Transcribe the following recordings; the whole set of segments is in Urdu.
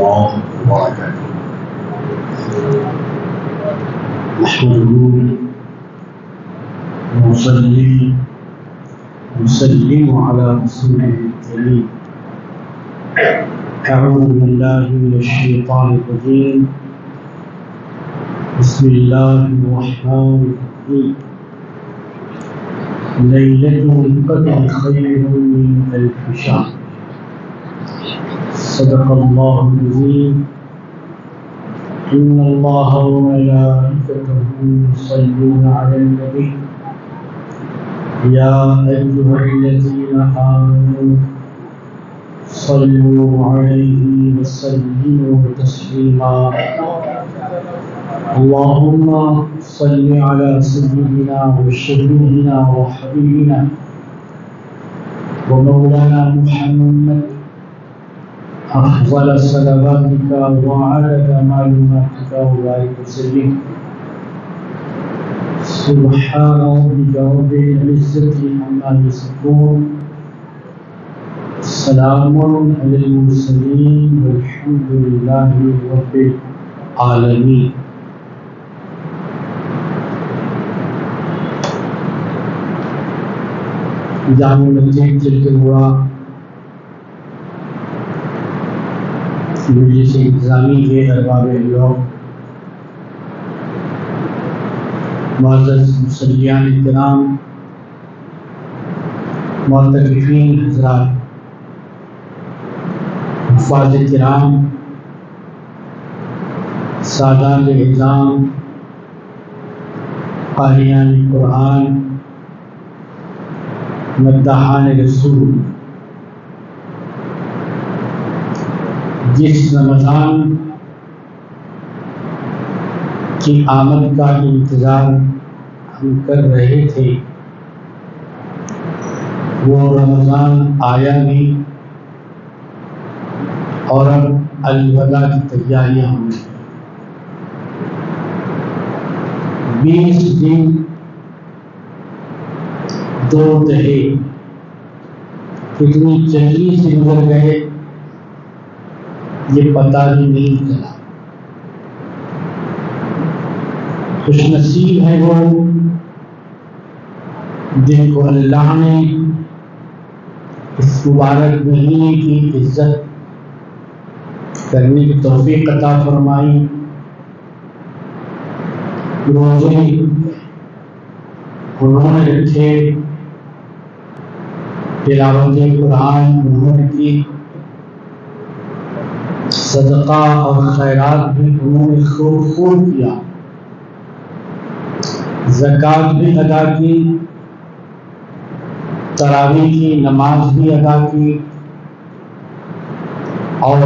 الله وبركاته. نحمده ونصلي ونسلم على رسوله الكريم. أعوذ بالله من الشيطان الرجيم. بسم الله الرحمن الرحيم. ليلة القدر خير من ألف شهر. صدق الله العظيم. إن الله وملائكته يصلون على النبي يا أيها الذين آمنوا صلوا عليه وسلموا تسليما. اللهم صل على سيدنا وشفيعنا وحبيبنا ومولانا محمد أفضل صلواتك وعدد معلوماتك وبارك وسلم. سبحان ربك رب العزة عما يصفون. سلام على المرسلين والحمد لله رب العالمين. جامع مسجد چلکلوا مجلس انتظامی کے ارباب لوگ، معزز مصلیان کرام، معتکفین حضرات، حفاظ کرام، سادات اعظام، قاریان قرآن، مداحان رسول، جس رمضان کی آمد کا انتظار ہم کر رہے تھے، وہ رمضان آیا بھی اور اب الوداع کی تیاریاں ہوں گی. 20 دن 2 دہے کتنی جلدی سے گزر گئے یہ پتہ بھی نہیں چلا. خوش نصیب ہے وہ جن کو اللہ نے اس مبارک مہینے کی عزت کرنے کی توفیق عطا فرمائی. روزے انہوں نے رکھے، تلاوت قرآن انہوں نے کی، صدقہ اور خیرات بھی انہوں نے خوب کیا، زکوٰۃ بھی ادا کی، تراویح کی نماز بھی ادا کی اور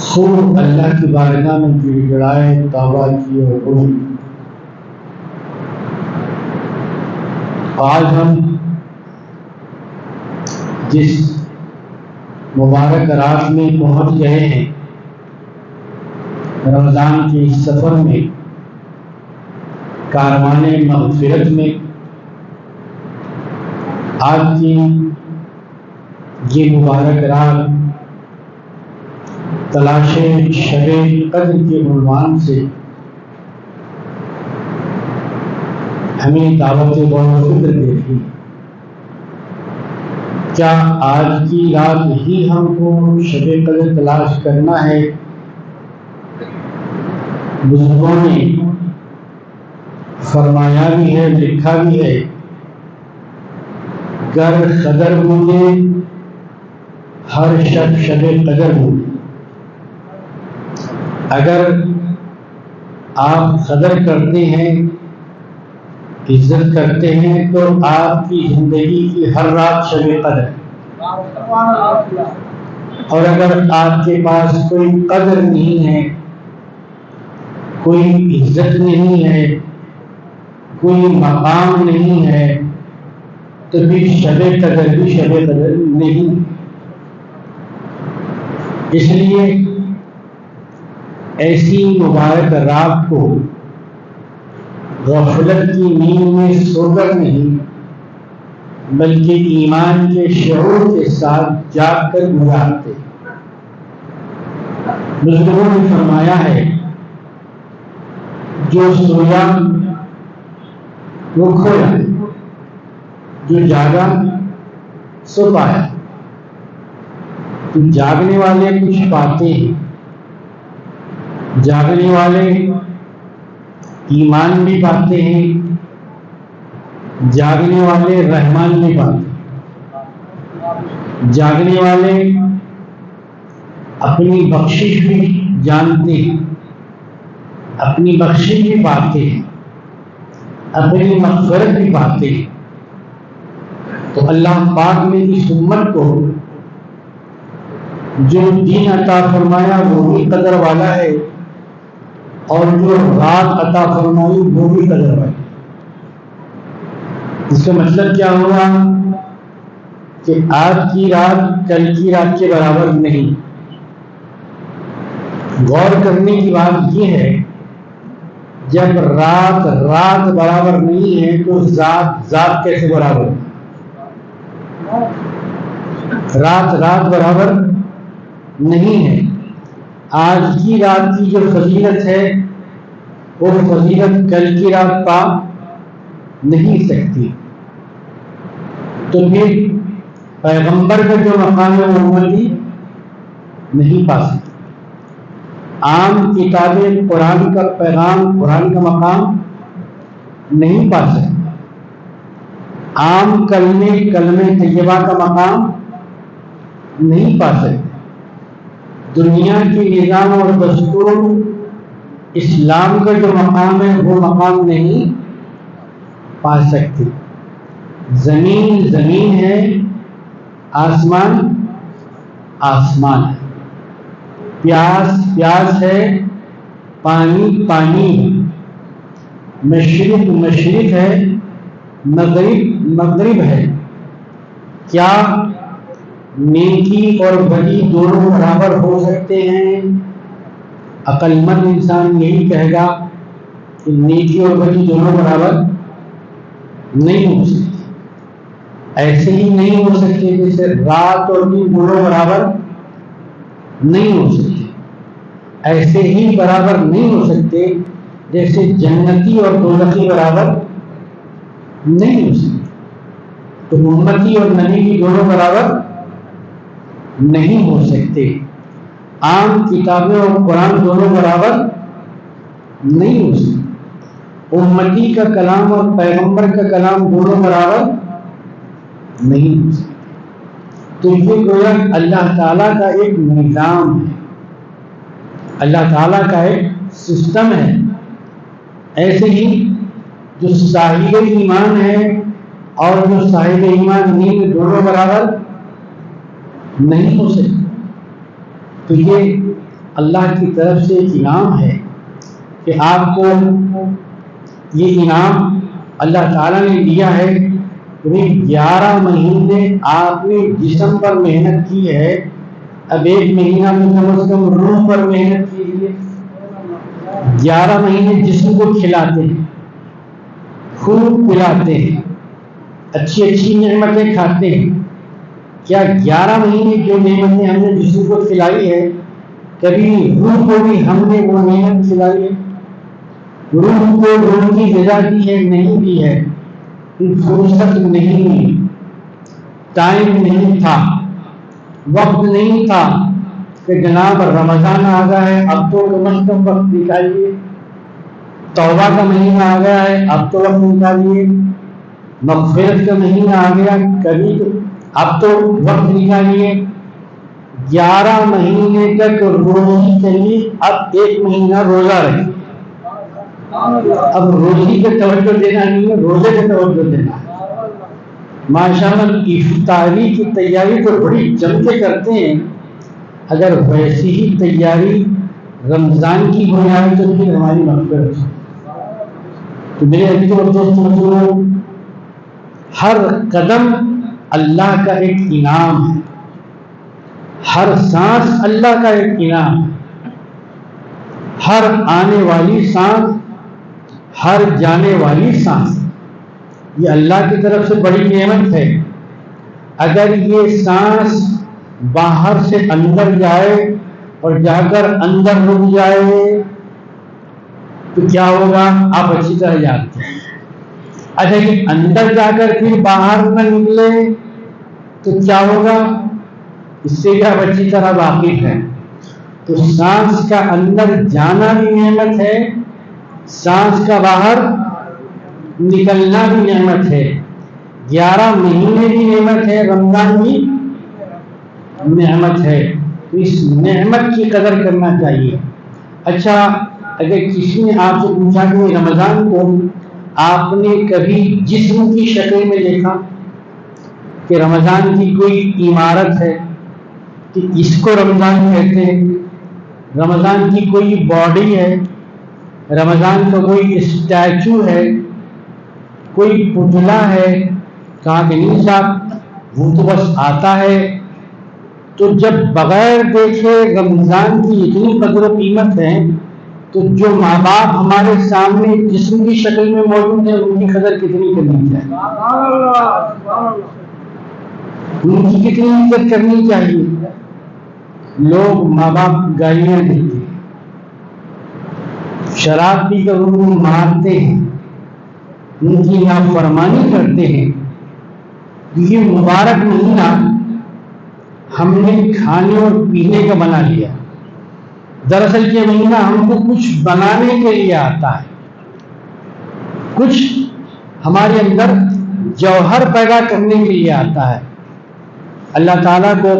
خوب اللہ کی بارگاہ میں گڑ گڑائے، توبہ کی اور روئی. آج ہم جس مبارک رات میں پہنچ گئے ہیں، رمضان کے اس سفر میں، کاروان مغفرت میں، آج کی یہ مبارک رات تلاش شب قدر کے عنوان سے ہمیں دعوت غور و فکر دیتی. کیا آج کی رات ہی ہم کو شب قدر تلاش کرنا ہے؟ بزرگوں نے فرمایا بھی ہے، لکھا بھی ہے، گر قدر بولے ہر شب شب قدر بولے. اگر آپ قدر کرتے ہیں، عزت کرتے ہیں، تو آپ کی زندگی کی ہر رات شب قدر. اور اگر آپ کے پاس کوئی قدر نہیں ہے، کوئی عزت نہیں ہے، کوئی مقام نہیں ہے، تو بھی شب قدر بھی شب قدر نہیں. اس لیے ایسی مبارک رات کو غفلت کی نیند میں سو کر نہیں بلکہ ایمان کے شعور کے ساتھ جاگ کر گزارتے. بزرگوں نے فرمایا ہے جو سویا وہ کھویا، جو جاگا سو پایا۔ تو جاگنے والے کچھ پاتے ہیں، جاگنے والے ایمان بھی پاتے ہیں، جاگنے والے رحمان بھی پاتے ہیں، جاگنے والے اپنی بخشش بھی جانتے ہیں، اپنی بخشش بھی پاتے ہیں، اپنی مغفرت بھی پاتے ہیں۔ تو اللہ پاک نے اس امت کو جو دین عطا فرمایا وہ بھی قدر والا ہے، اور جو رات عطا فرمائی وہ بھی قدر والا ہے۔ اس کا مطلب کیا ہوا کہ آج کی رات کل کی رات کے برابر نہیں۔ غور کرنے کی بات یہ ہے، جب رات رات برابر نہیں ہے تو ذات ذات کیسے برابر ہے؟ رات رات برابر نہیں ہے۔ آج کی رات کی جو فضیلت ہے وہ فضیلت کل کی رات پا نہیں سکتی۔ تو پھر پیغمبر کا جو مقام ہے وہ امتی نہیں پا سکتی۔ عام کتاب قرآن کا پیغام، قرآن کا مقام نہیں پا سکتا۔ عام کلمہ طیبہ کا مقام نہیں پا سکتے۔ دنیا کی نظام اور دستور اسلام کا جو مقام ہے وہ مقام نہیں پا سکتے۔ زمین زمین ہے، آسمان آسمان ہے، پیاس پیاس ہے، پانی پانی ہے، مشرق مشرق ہے، مغرب مغرب ہے۔ کیا نیکی اور بدی دونوں برابر ہو سکتے ہیں؟ عقل مند انسان یہی کہے گا کہ نیکی اور بدی دونوں برابر نہیں ہو سکتے۔ ایسے ہی نہیں ہو سکتے جیسے رات اور دن دونوں برابر نہیں ہو سکتے، ایسے ہی برابر نہیں ہو سکتے جیسے جنتی اور دوزخی برابر نہیں ہو سکتے۔ تو امتی اور نبی بھی دونوں برابر نہیں ہو سکتے۔ عام کتابیں اور قرآن دونوں برابر نہیں ہو سکتے۔ امتی کا کلام اور پیغمبر کا کلام دونوں برابر نہیں ہو سکتے۔ تو یہ گویا اللہ تعالیٰ کا ایک نظام ہے، اللہ تعالیٰ کا ایک سسٹم ہے۔ ایسے ہی جو صاحب ایمان ہے اور جو صاحب ایمان نہیں، دونوں برابر نہیں ہو سکتے۔ تو یہ اللہ کی طرف سے ایک انعام ہے کہ آپ کو یہ انعام اللہ تعالیٰ نے دیا ہے کہ 11 مہینے آپ نے جسم پر محنت کی ہے، اب ایک مہینہ میں کم از کم روح پر محنت کیجیے۔ 11 مہینے جسم کو کھلاتے ہیں، خوب پلاتے ہیں، اچھی اچھی نعمتیں کھاتے ہیں۔ کیا 11 مہینے جو نعمتیں ہم نے جسم کو کھلائی ہے، کبھی روح کو بھی ہم نے وہ نعمت کھلائی ہے؟ روح کو روح کی غذا دی ہے؟ نہیں دی ہے۔ فرصت نہیں ملی، ٹائم نہیں تھا، وقت نہیں تھا کہ جناب رمضان آ گیا ہے اب تو کم از کم وقت نکالیے، توبہ کا مہینہ آ گیا ہے اب تو وقت نکالیے، مغفرت کا مہینہ آ گیا کبھی تو اب تو وقت نکالیے۔ 11 مہینے تک روزی چلی، اب 1 مہینہ روزہ رہی۔ اب روزی پہ توجہ دینا نہیں ہے، روزے پہ توجہ دینا ہے۔ ماشاءاللہ افطاری کی تیاری تو بڑی جم کے کرتے ہیں، اگر ویسی ہی تیاری رمضان کی ہو جائے تو پھر ہماری مغفرت ہے۔ تو میرے عزیز و دوستو، ہر قدم اللہ کا ایک انعام ہے، ہر سانس اللہ کا ایک انعام ہے، ہر آنے والی سانس، ہر جانے والی سانس یہ اللہ کی طرف سے بڑی نعمت ہے۔ اگر یہ سانس باہر سے اندر جائے اور جا کر اندر رک جائے تو کیا ہوگا آپ اچھی طرح جانتے ہیں۔ اچھا یہ اندر جا کر پھر باہر نہ نکلے تو کیا ہوگا، اس سے بھی آپ اچھی طرح واقف ہیں۔ تو سانس کا اندر جانا بھی نعمت ہے، سانس کا باہر نکلنا بھی نعمت ہے، 11 مہینے بھی نعمت ہے، رمضان بھی نعمت ہے، تو اس نعمت کی قدر کرنا چاہیے۔ اچھا اگر کسی نے آپ سے پوچھا کہ رمضان کو آپ نے کبھی جسم کی شکل میں دیکھا کہ رمضان کی کوئی عمارت ہے کہ اس کو رمضان کہتے ہیں، رمضان کی کوئی باڈی ہے، رمضان کا کوئی اسٹیچو ہے، کوئی پتلا ہے، کہا کہ نہیں صاحب وہ تو بس آتا ہے۔ تو جب بغیر دیکھے رمضان کی اتنی قدر و قیمت ہے تو جو ماں باپ ہمارے سامنے جسم کی شکل میں موجود ہیں ان کی قدر کتنی کرنی چاہیے، ان کی کتنی عزت کرنی چاہیے۔ لوگ ماں باپ گالیاں دیتے ہیں، شراب پی کر ان کو مارتے ہیں، ان کی نافرمانی کرتے ہیں۔ یہ مبارک مہینہ ہم نے کھانے اور پینے کا بنا لیا، دراصل یہ مہینہ ہم کو کچھ بنانے کے لیے آتا ہے، کچھ ہمارے اندر جوہر پیدا کرنے کے لیے آتا ہے۔ اللہ تعالیٰ کو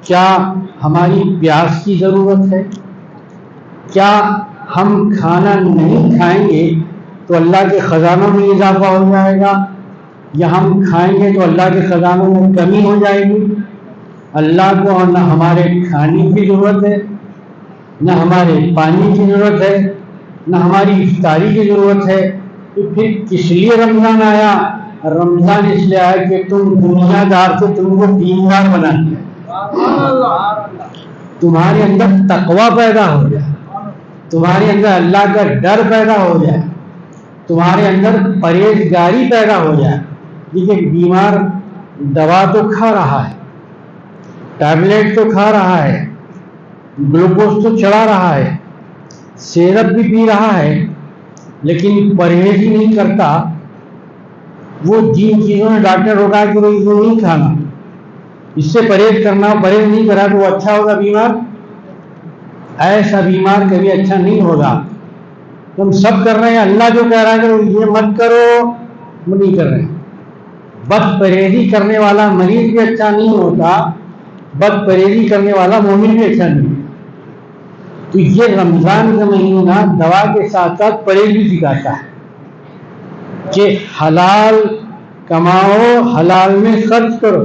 کیا ہماری پیاس کی ضرورت ہے؟ کیا ہم کھانا نہیں کھائیں گے تو اللہ کے خزانوں میں اضافہ ہو جائے گا، یا ہم کھائیں گے تو اللہ کے خزانوں میں کمی ہو جائے گی؟ اللہ کو نہ ہمارے کھانے کی ضرورت ہے، نہ ہمارے پانی کی ضرورت ہے، نہ ہماری افطاری کی ضرورت ہے، تو پھر کس لیے رمضان آیا؟ رمضان اس لیے آیا کہ تم دنیا دار سے تم کو دیندار بنا دیا، تمہارے اندر تقوی پیدا ہو جائے، تمہارے اندر اللہ کا ڈر پیدا ہو جائے، تمہارے اندر پرہیزگاری پیدا ہو جائے۔ دیکھیے بیمار دوا تو کھا رہا ہے، ٹیبلٹ تو کھا رہا ہے، گلوکوز تو چڑھا رہا ہے، سیرپ بھی پی رہا ہے، لیکن پرہیز ہی نہیں کرتا۔ وہ جن چیزوں میں ڈاکٹر روکا کہ وہ نہیں کھانا، اس سے پرہیز کرنا، پرہیز نہیں کرا تو وہ اچھا ہوگا بیمار؟ ایسا بیمار کبھی اچھا نہیں ہوگا۔ تم سب کر رہے ہیں، اللہ جو کہہ رہا ہے کہ یہ مت کرو وہ نہیں کر رہے ہیں۔ بد پرہیزی کرنے والا مریض بھی اچھا نہیں ہوتا، بد پرہیزی کرنے والا مومن بھی اچھا نہیں ہوتا۔ تو یہ رمضان کا مہینہ دوا کے ساتھ ساتھ پرہیز بھی سکھاتا ہے کہ حلال کماؤ، حلال میں خرچ کرو،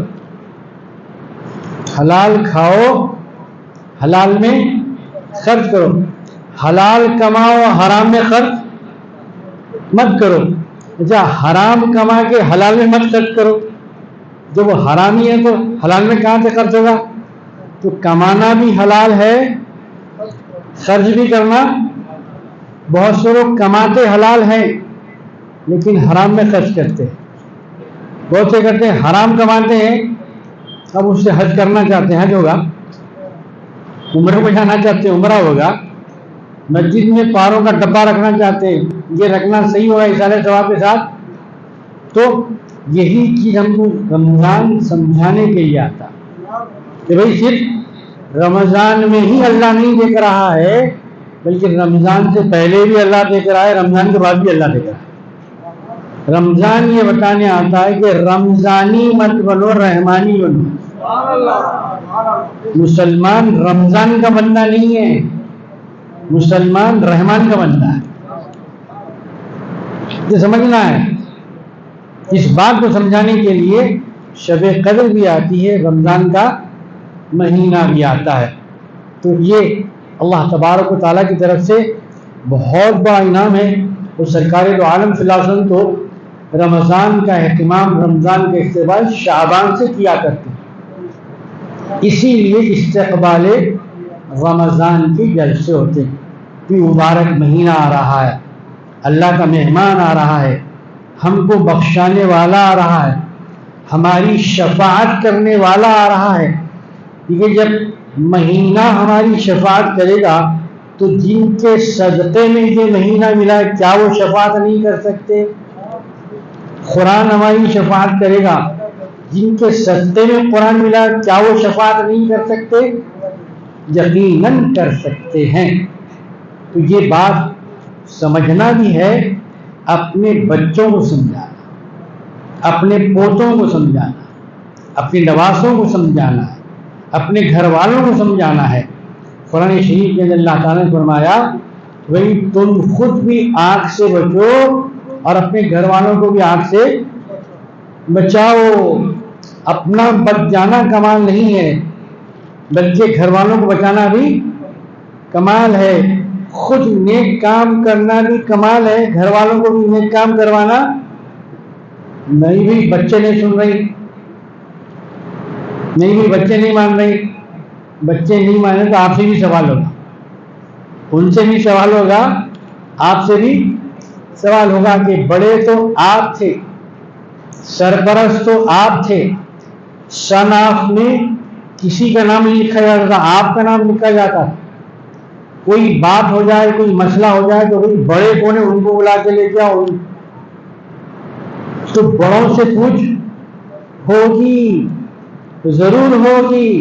حلال کھاؤ، حلال میں خرچ کرو، حلال کماؤ، حرام میں خرچ مت کرو۔ اچھا حرام کما کے حلال میں مت خرچ کرو، جب وہ حرامی ہے تو حلال میں کہاں سے خرچ ہوگا؟ تو کمانا بھی حلال ہے، خرچ بھی کرنا۔ بہت سے لوگ کماتے حلال ہیں لیکن حرام میں خرچ کرتے ہیں، بہت سے کرتے ہیں حرام کماتے ہیں، اب اس سے حج کرنا چاہتے ہیں، حج ہوگا، عمرہ کو جانا چاہتے ہیں، عمرہ ہوگا، مسجد میں پاروں کا ڈبہ رکھنا چاہتے ہیں، یہ رکھنا صحیح ہوگا اصالہ ثواب کے ساتھ۔ تو یہی چیز ہم کو رمضان سمجھانے کے لیے آتا کہ بھائی صرف رمضان میں ہی اللہ نہیں دیکھ رہا ہے، بلکہ رمضان سے پہلے بھی اللہ دیکھ رہا ہے، رمضان کے بعد بھی اللہ دیکھ رہا ہے۔ رمضان یہ بتانے آتا ہے کہ رمضانی مت بنو، رحمانی بنو۔ مسلمان رمضان کا بندہ نہیں ہے، مسلمان رحمان کا بندہ ہے۔ یہ سمجھنا ہے۔ اس بات کو سمجھانے کے لیے شب قدر بھی آتی ہے، رمضان کا مہینہ بھی آتا ہے۔ تو یہ اللہ تبارک و تعالیٰ کی طرف سے بہت بڑا انعام ہے۔ اور سرکار دو عالم صلی اللہ علیہ وسلم تو رمضان کا اہتمام، رمضان کا استقبال شعبان سے کیا کرتے ہیں، اسی لیے استقبال رمضان کے جلسے ہوتے ہیں۔ کہ مبارک مہینہ آ رہا ہے، اللہ کا مہمان آ رہا ہے، ہم کو بخشانے والا آ رہا ہے، ہماری شفاعت کرنے والا آ رہا ہے۔ کیونکہ جب مہینہ ہماری شفاعت کرے گا تو جن کے صدقے میں یہ مہینہ ملا ہے کیا وہ شفاعت نہیں کر سکتے؟ قرآن ہماری شفاعت کرے گا، جن کے صدقے میں قرآن ملا کیا وہ شفاعت نہیں کر سکتے؟ یقیناً کر سکتے ہیں۔ تو یہ بات سمجھنا بھی ہے، اپنے بچوں کو سمجھانا، اپنے پوتوں کو سمجھانا، اپنے نواسوں کو سمجھانا ہے، اپنے گھر والوں کو سمجھانا ہے۔ قرآن شریف کے اندر اللہ تعالیٰ نے فرمایا بھئی تم خود بھی آگ سے بچو اور اپنے گھر والوں کو بھی آگ سے بچاؤ۔ اپنا بچ جانا کمال نہیں ہے بلکہ گھر والوں کو بچانا بھی کمال ہے، خود نیک کام کرنا بھی کمال ہے، گھر والوں کو بھی نیک کام کروانا۔ نہیں بھی بچے نہیں سن رہی، نہیں بھی بچے نہیں مان رہے، بچے نہیں مانے تو آپ سے بھی سوال ہوگا، ان سے بھی سوال ہوگا، آپ سے بھی سوال ہوگا کہ بڑے تو آپ تھے، سرپرست تو آپ تھے، شناخت میں کسی کا نام نہیں لکھا جاتا تھا، آپ کا نام لکھا جاتا تھا۔ کوئی بات ہو جائے، کوئی مسئلہ ہو جائے تو کوئی بڑے کون ہیں ان کو بلا کے لے جاؤ، تو بڑوں سے پوچھ، ہوگی ضرور ہوگی،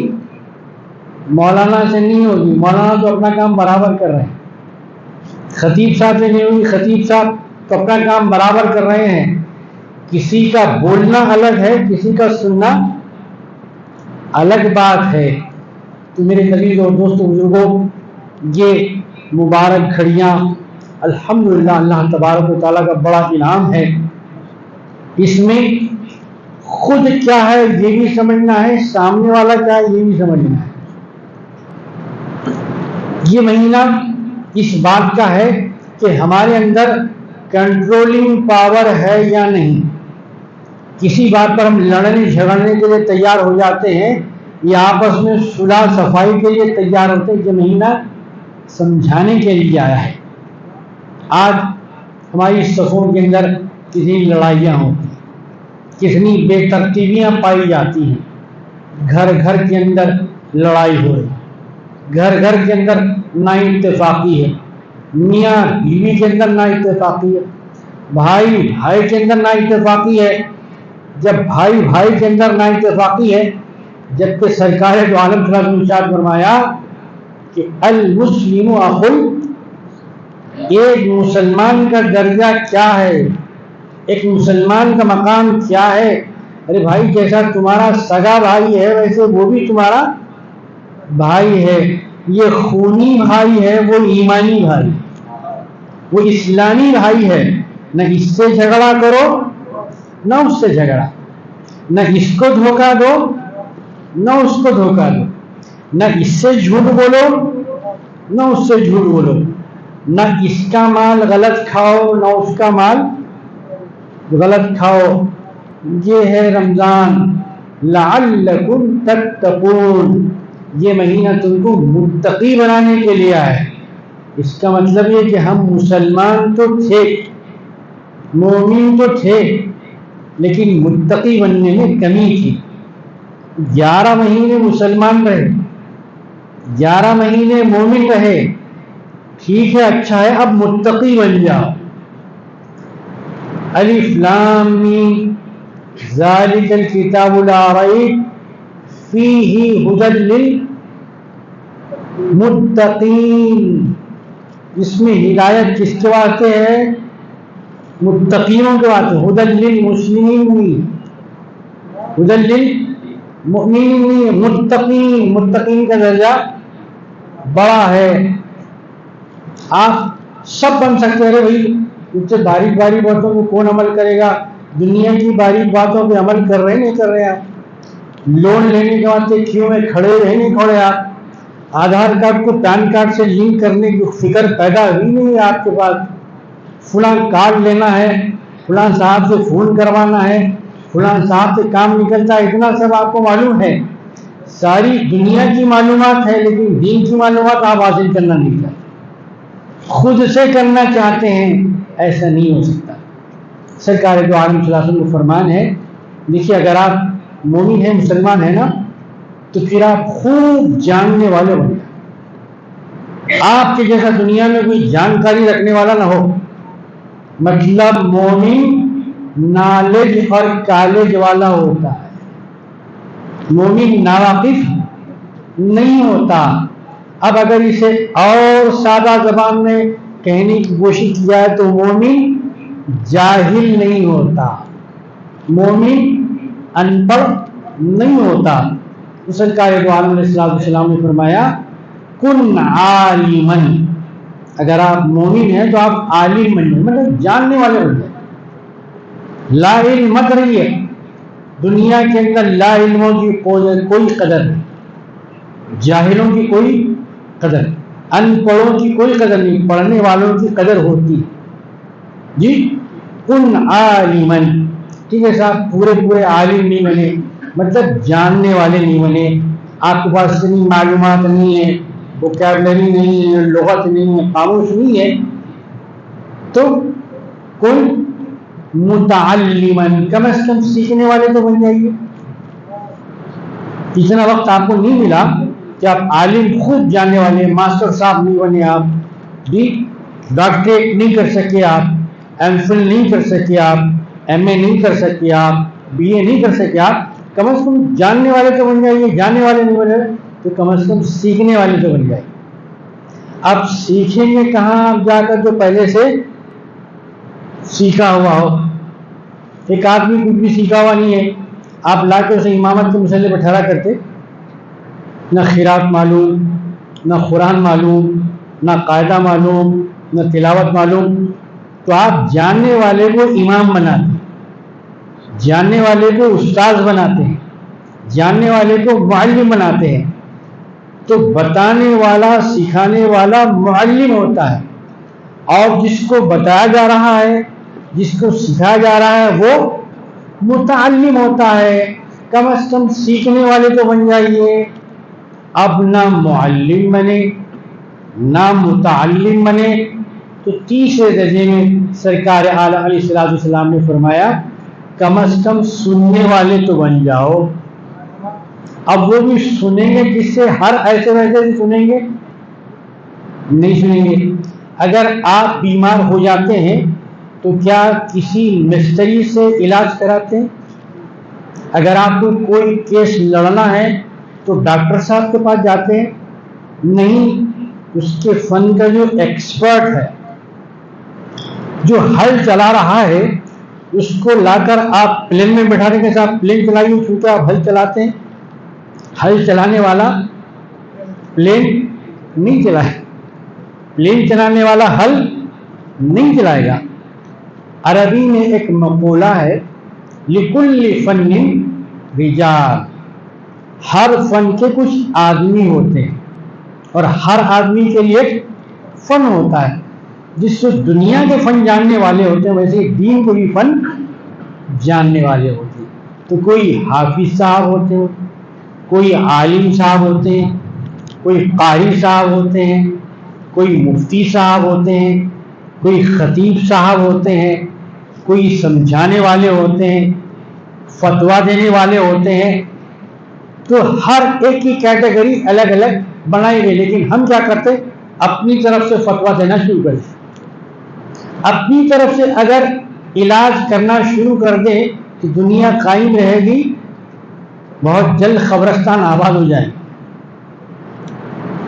مولانا سے نہیں ہوگی، مولانا تو اپنا کام برابر کر رہے ہیں، خطیب صاحب سے نہیں ہوگی، خطیب صاحب تو اپنا کام برابر کر رہے ہیں۔ کسی کا بولنا الگ ہے، کسی کا سننا الگ بات ہے۔ تو میرے عزیز اور دوستوں بزرگوں، یہ مبارک گھڑیاں الحمدللہ اللہ تبارک و تعالیٰ کا بڑا انعام ہے، اس میں خود کیا ہے یہ بھی سمجھنا ہے، سامنے والا کیا ہے یہ بھی سمجھنا ہے۔ یہ مہینہ اس بات کا ہے کہ ہمارے اندر کنٹرولنگ پاور ہے یا نہیں، کسی بات پر ہم لڑنے جھگڑنے کے لیے تیار ہو جاتے ہیں یا آپس میں صلح صفائی کے لیے تیار ہوتے ہیں۔ یہ مہینہ سمجھانے کے لیے آیا ہے۔ آج ہماری صفوں کے اندر کتنی لڑائیاں ہوتی ہیں، کتنی بے ترتیبیاں پائی جاتی ہیں، گھر گھر کے اندر لڑائی ہو رہی، گھر گھر کے اندر نا اتفاقی ہے، میاں بیوی کے اندر نا اتفاقی ہے، بھائی بھائی کے اندر نا اتفاقی ہے۔ جب بھائی بھائی کے اندر نا اتفاقی ہے، جبکہ سرکار دو عالم صلی اللہ علیہ وسلم نے فرمایا کہ المسلم اخو، ایک مسلمان کا درجہ کیا ہے، ایک مسلمان کا مقام کیا ہے؟ ارے بھائی جیسا تمہارا سگا بھائی ہے ویسے وہ بھی تمہارا بھائی ہے، یہ خونی بھائی ہے، وہ ایمانی بھائی، وہ اسلامی بھائی ہے۔ نہ اس سے جھگڑا کرو نہ اس سے جھگڑا، نہ اس کو دھوکہ دو نہ اس کو دھوکہ دو، نہ اس سے جھوٹ بولو نہ اس سے جھوٹ بولو، نہ اس کا مال غلط کھاؤ نہ اس کا مال غلط کھاؤ۔ یہ ہے رمضان، لعلکم تتقون، یہ مہینہ تم کو متقی بنانے کے لیے ہے۔ اس کا مطلب یہ کہ ہم مسلمان تو تھے، مومن تو تھے، لیکن متقی بننے میں کمی تھی۔ 11 مہینے مسلمان رہے، 11 مہینے مومن رہے، ٹھیک ہے اچھا ہے، اب متقی بن جاؤ۔ الف لام میم ذالک الکتاب لا ریب فیہ ھدی للمتقین، اس میں ہدایت کس کے واسطے ہے؟ متقینوں کے واسطے۔ ھدی للمسلمین، ھدی للمؤمنین، متقین، متقین کا درجہ بڑا ہے۔ آپ سب بن سکتے ہیں بھائی، ان سے باریک باریک باتوں کو کون عمل کرے گا؟ دنیا کی باریک باتوں پہ عمل کر رہے نہیں کر رہے آپ؟ لون لینے کے واسطے کیوں میں کھڑے رہے نہیں کھڑے آپ؟ آدھار کارڈ کو پین کارڈ سے لنک کرنے کی فکر پیدا ہوئی نہیں ہے آپ کے پاس؟ فلاں کارڈ لینا ہے، فلاں صاحب سے فون کروانا ہے، فلاں صاحب سے کام نکلتا ہے، اتنا سب آپ کو معلوم ہے۔ ساری دنیا کی معلومات ہے لیکن دین کی معلومات آپ حاصل کرنا نہیں چاہتے، خود سے کرنا چاہتے ہیں، ایسا نہیں ہو سکتا۔ سرکار دو عالم صلی اللہ علیہ وسلم کا فرمان ہے، دیکھیے اگر آپ مومن ہیں، مسلمان ہیں نا، تو پھر آپ خوب جاننے والے بن جائیں. آپ کے جیسا دنیا میں کوئی جانکاری رکھنے والا نہ ہو. مطلب مومن نالج اور کالج والا ہوتا ہے، مومن ناواقف نہیں ہوتا. اب اگر اسے اور سادہ زبان میں کہنے کی کوشش کی جائے تو مومن جاہل نہیں ہوتا، مومن ان پڑھ نہیں ہوتا. سرکار دو عالم علیہ السلام نے فرمایا کن عالمن، اگر آپ مومن ہیں تو آپ عالم بن جائیں، مطلب جاننے والے بن جائیں. لا علم مت رہیے. دنیا کے اندر لا علموں کی کوئی قدر نہیں، جاہلوں کی کوئی قدر، ان پڑھوں کی کوئی قدر نہیں، پڑھنے والوں کی قدر ہوتی جی. کن عالمن، ٹھیک ہے صاحب، پورے عالم نہیں بنے، مطلب جاننے والے نہیں بنے. آپ کے پاس اتنی معلومات نہیں ہے، ووکیبلری نہیں ہے، لغت نہیں ہے، قاموس نہیں ہے، تو کوئی متعلمن، کم از کم سیکھنے والے تو بن جائیے. اتنا وقت آپ کو نہیں ملا کہ آپ عالم خوب جاننے والے، ماسٹر صاحب نہیں بنے، آپ بھی ڈاکٹریٹ نہیں کر سکے، آپ ایم فل نہیں کر سکے، آپ ایم اے نہیں کر سکے، آپ بی اے نہیں کر سکے. آپ کم از کم جاننے والے تو بن جائیے. جاننے والے نہیں بنے تو کم از کم سیکھنے والے تو بن جائیے. اب سیکھیں گے کہاں آپ جا کر جو پہلے سے سیکھا ہوا ہو. ایک آدمی کچھ بھی سیکھا ہوا نہیں ہے، آپ لا کے اسے امامت کے مسئلے پہ ٹھہرا کرتے، نہ خیرات معلوم، نہ قرآن معلوم، نہ قاعدہ معلوم، نہ تلاوت معلوم، تو آپ جاننے والے کو امام بناتے ہیں، جاننے والے کو استاذ بناتے ہیں، جاننے والے کو معلم بناتے ہیں. تو بتانے والا، سکھانے والا معلم ہوتا ہے، اور جس کو بتایا جا رہا ہے، جس کو سکھایا جا رہا ہے، وہ متعلم ہوتا ہے. کم از کم سیکھنے والے تو بن جائیے. اب نہ معلم بنے نہ متعلم بنے تو تیسرے درجے میں سرکار عالم علیہ السلام نے فرمایا کم از کم سننے والے تو بن جاؤ. اب وہ بھی سنیں گے کس سے؟ ہر ایسے ویسے بھی سنیں گے نہیں سنیں گے. اگر آپ بیمار ہو جاتے ہیں تو کیا کسی مستری سے علاج کراتے ہیں؟ اگر آپ کو کوئی کیس لڑنا ہے تو ڈاکٹر صاحب کے پاس جاتے ہیں؟ نہیں. اس کے فن کا جو ایکسپرٹ ہے، جو ہل چلا رہا ہے، اس کو لا کر آپ پلین میں بٹھا دیں گے، صاحب پلین چلائیے، کیونکہ آپ ہل چلاتے ہیں. ہل چلانے والا پلین نہیں چلائے، پلین چلانے والا ہل نہیں چلائے گا. عربی میں ایک مقولہ ہے لِكُلِّ فَنٍ رِجَالٌ، ہر فن کے کچھ آدمی ہوتے ہیں اور ہر آدمی کے لیے ایک فن ہوتا ہے. جس سے دنیا کے فن جاننے والے ہوتے ہیں ویسے دین کو بھی فن جاننے والے ہوتے ہیں. تو کوئی حافظ صاحب ہوتے ہیں، کوئی عالم صاحب ہوتے ہیں، کوئی قاری صاحب ہوتے ہیں، کوئی مفتی صاحب ہوتے ہیں، کوئی خطیب صاحب ہوتے ہیں، کوئی سمجھانے والے ہوتے ہیں، فتویٰ دینے والے ہوتے ہیں. تو ہر ایک کی کیٹیگری الگ الگ بنائی گئی. لیکن ہم کیا کرتے؟ اپنی طرف سے فتویٰ دینا شروع کر دیں. اپنی طرف سے اگر علاج کرنا شروع کر دیں تو دنیا قائم رہے گی، بہت جلد قبرستان آباد ہو جائے.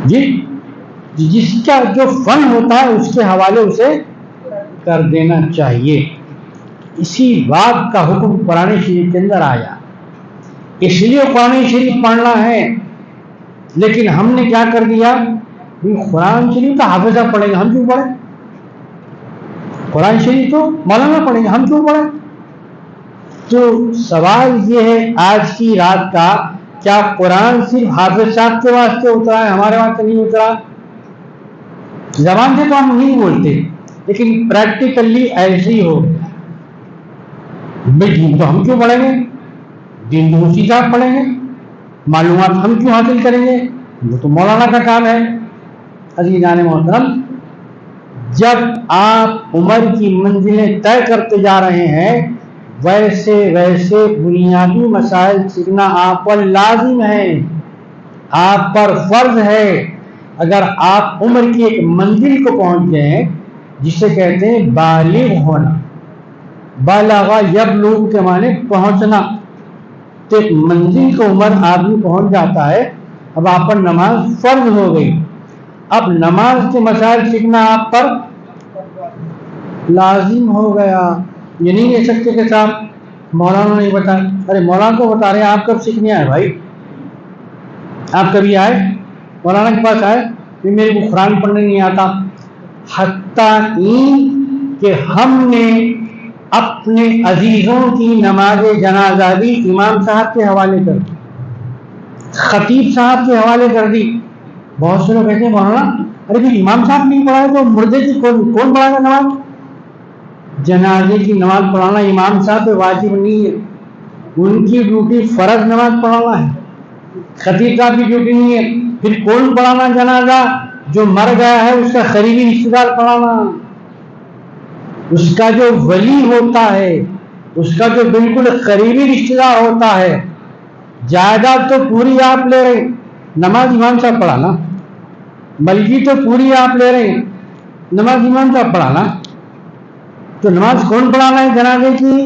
جی جس کا جو فن ہوتا ہے اس کے حوالے اسے کر دینا چاہیے. اسی بات کا حکم قرآن شریف کے اندر آیا. اس لیے قرآن شریف پڑھنا ہے. لیکن ہم نے کیا کر دیا؟ قرآن شریف کا حافظہ پڑھیں گے، ہم کیوں پڑھیں؟ قرآن شریف تو مولانا پڑھیں گے، ہم کیوں پڑھیں؟ تو سوال یہ ہے آج کی رات کا، کیا قرآن صرف حافظ صاحب کے واسطے اترا ہے، ہمارے واسطے نہیں اترا؟ زبان سے تو ہم نہیں بولتے لیکن پریکٹیکلی ایسے ہی ہو. دین تو ہم کیوں پڑھیں گے؟ دین تو اسی صاحب پڑھیں گے. معلومات ہم کیوں حاصل کریں گے؟ وہ تو مولانا کا کام ہے. عزیزان محترم، جب آپ عمر کی منزلیں طے کرتے جا رہے ہیں ویسے ویسے بنیادی مسائل سیکھنا آپ پر لازم ہے. آپ پر فرض ہے اگر آپ عمر کی ایک منزل کو پہنچ گئے جسے کہتے ہیں بالغ ہونا، بالغ یبلغ کے معنی پہنچنا، تو ایک منزل کو عمر آدمی پہنچ جاتا ہے، اب آپ پر نماز فرض ہو گئی، اب نماز کے مسائل سیکھنا آپ پر لازم ہو گیا۔ یہ نہیں کہہ سکتے کہ صاحب مولانا نہیں بتا، ارے مولانا کو بتا رہے ہیں، آپ کب سیکھنے آئے بھائی؟ آپ کبھی آئے مولانا کے پاس آئے کہ میرے کو قرآن پڑھنے نہیں آتا؟ حتیٰ کہ ہم نے اپنے عزیزوں کی نماز جنازہ بھی امام صاحب کے حوالے کر دی، خطیب صاحب کے حوالے کر دی۔ بہت سے لوگ کہتے ہیں مولانا ارے پھر امام صاحب نہیں پڑھائے تو مردے کی کون پڑھائے گا نماز؟ جنازے کی نماز پڑھانا امام صاحب پہ واجب نہیں ہے، ان کی ڈیوٹی فرض نماز پڑھانا ہے، خطیب صاحب کی ڈیوٹی نہیں ہے۔ پھر کون پڑھانا جنازہ؟ جو مر گیا ہے اس کا قریبی رشتے دار پڑھانا، اس کا جو ولی ہوتا ہے، اس کا جو بالکل قریبی رشتے دار ہوتا ہے۔ جائیداد تو پوری آپ لے رہے ہیں، نماز امام صاحب پڑھانا، ملکی تو پوری آپ لے رہے ہیں، نماز امام صاحب پڑھانا، تو نماز کون پڑھانا ہے جنازے کی؟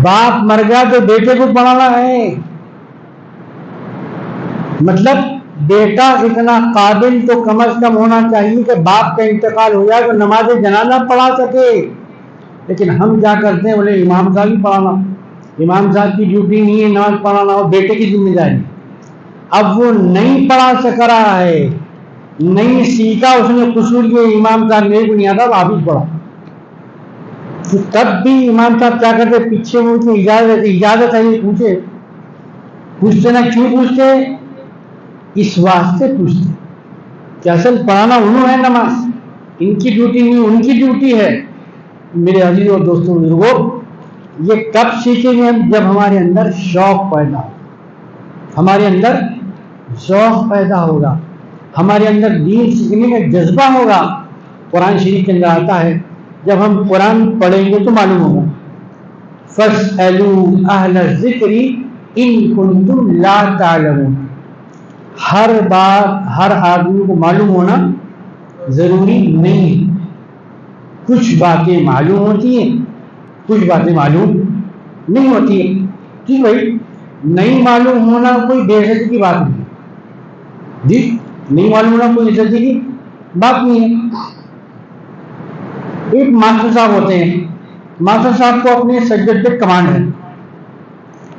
باپ مر گیا تو بیٹے کو پڑھانا ہے، مطلب بیٹا اتنا قابل تو کم از کم ہونا چاہیے کہ باپ کا انتقال ہو جائے تو نماز جنازہ پڑھا سکے۔ لیکن ہم کیا کرتے ہیں، بولے امام صاحب ہی پڑھانا، امام صاحب کی ڈیوٹی نہیں ہے نماز پڑھانا، وہ بیٹے کی ذمہ داری۔ اب وہ نہیں پڑھا سک رہا ہے، نہیں سیکھا، اس نے قصور یہ امام صاحب میرے کو نہیں آتا، آپ ہی پڑھا، تو تب بھی امام صاحب کیا کرتے، پیچھے وہ اجازت ہے یہ پوچھتے نا، کیوں پوچھتے؟ اس واسطے پوچھتے کہ اصل پڑھانا انہوں ہے نماز، ان کی ڈیوٹی نہیں، ان کی ڈیوٹی ہے۔ میرے عزیز اور دوستوں بزرگوں، یہ کب سیکھیں گے ہم؟ جب ہمارے اندر شوق پیدا ہو، ہمارے اندر ذوق پیدا ہوگا، ہمارے اندر دین سیکھنے کا جذبہ ہوگا۔ قرآن شریف کے اندر آتا ہے جب ہم قرآن پڑھیں گے تو معلوم ہوگا، فَاسْأَلُوا أَهْلَ الذِّكْرِ إِن كُنتُمْ لَا تَعْلَمُونَ۔ ہر بات ہر آدمی کو معلوم ہونا ضروری نہیں ہے، کچھ باتیں معلوم ہوتی ہیں، کچھ باتیں معلوم نہیں ہوتی ہیں۔ جی بھائی، نہیں معلوم ہونا کوئی بے عزتی کی بات نہیں، جی نہیں معلوم ہونا کوئی عزتی کی بات نہیں ہے۔ ایک ماسٹر صاحب ہوتے ہیں، ماسٹر صاحب کو اپنے سبجیکٹ پہ کمانڈ ہے،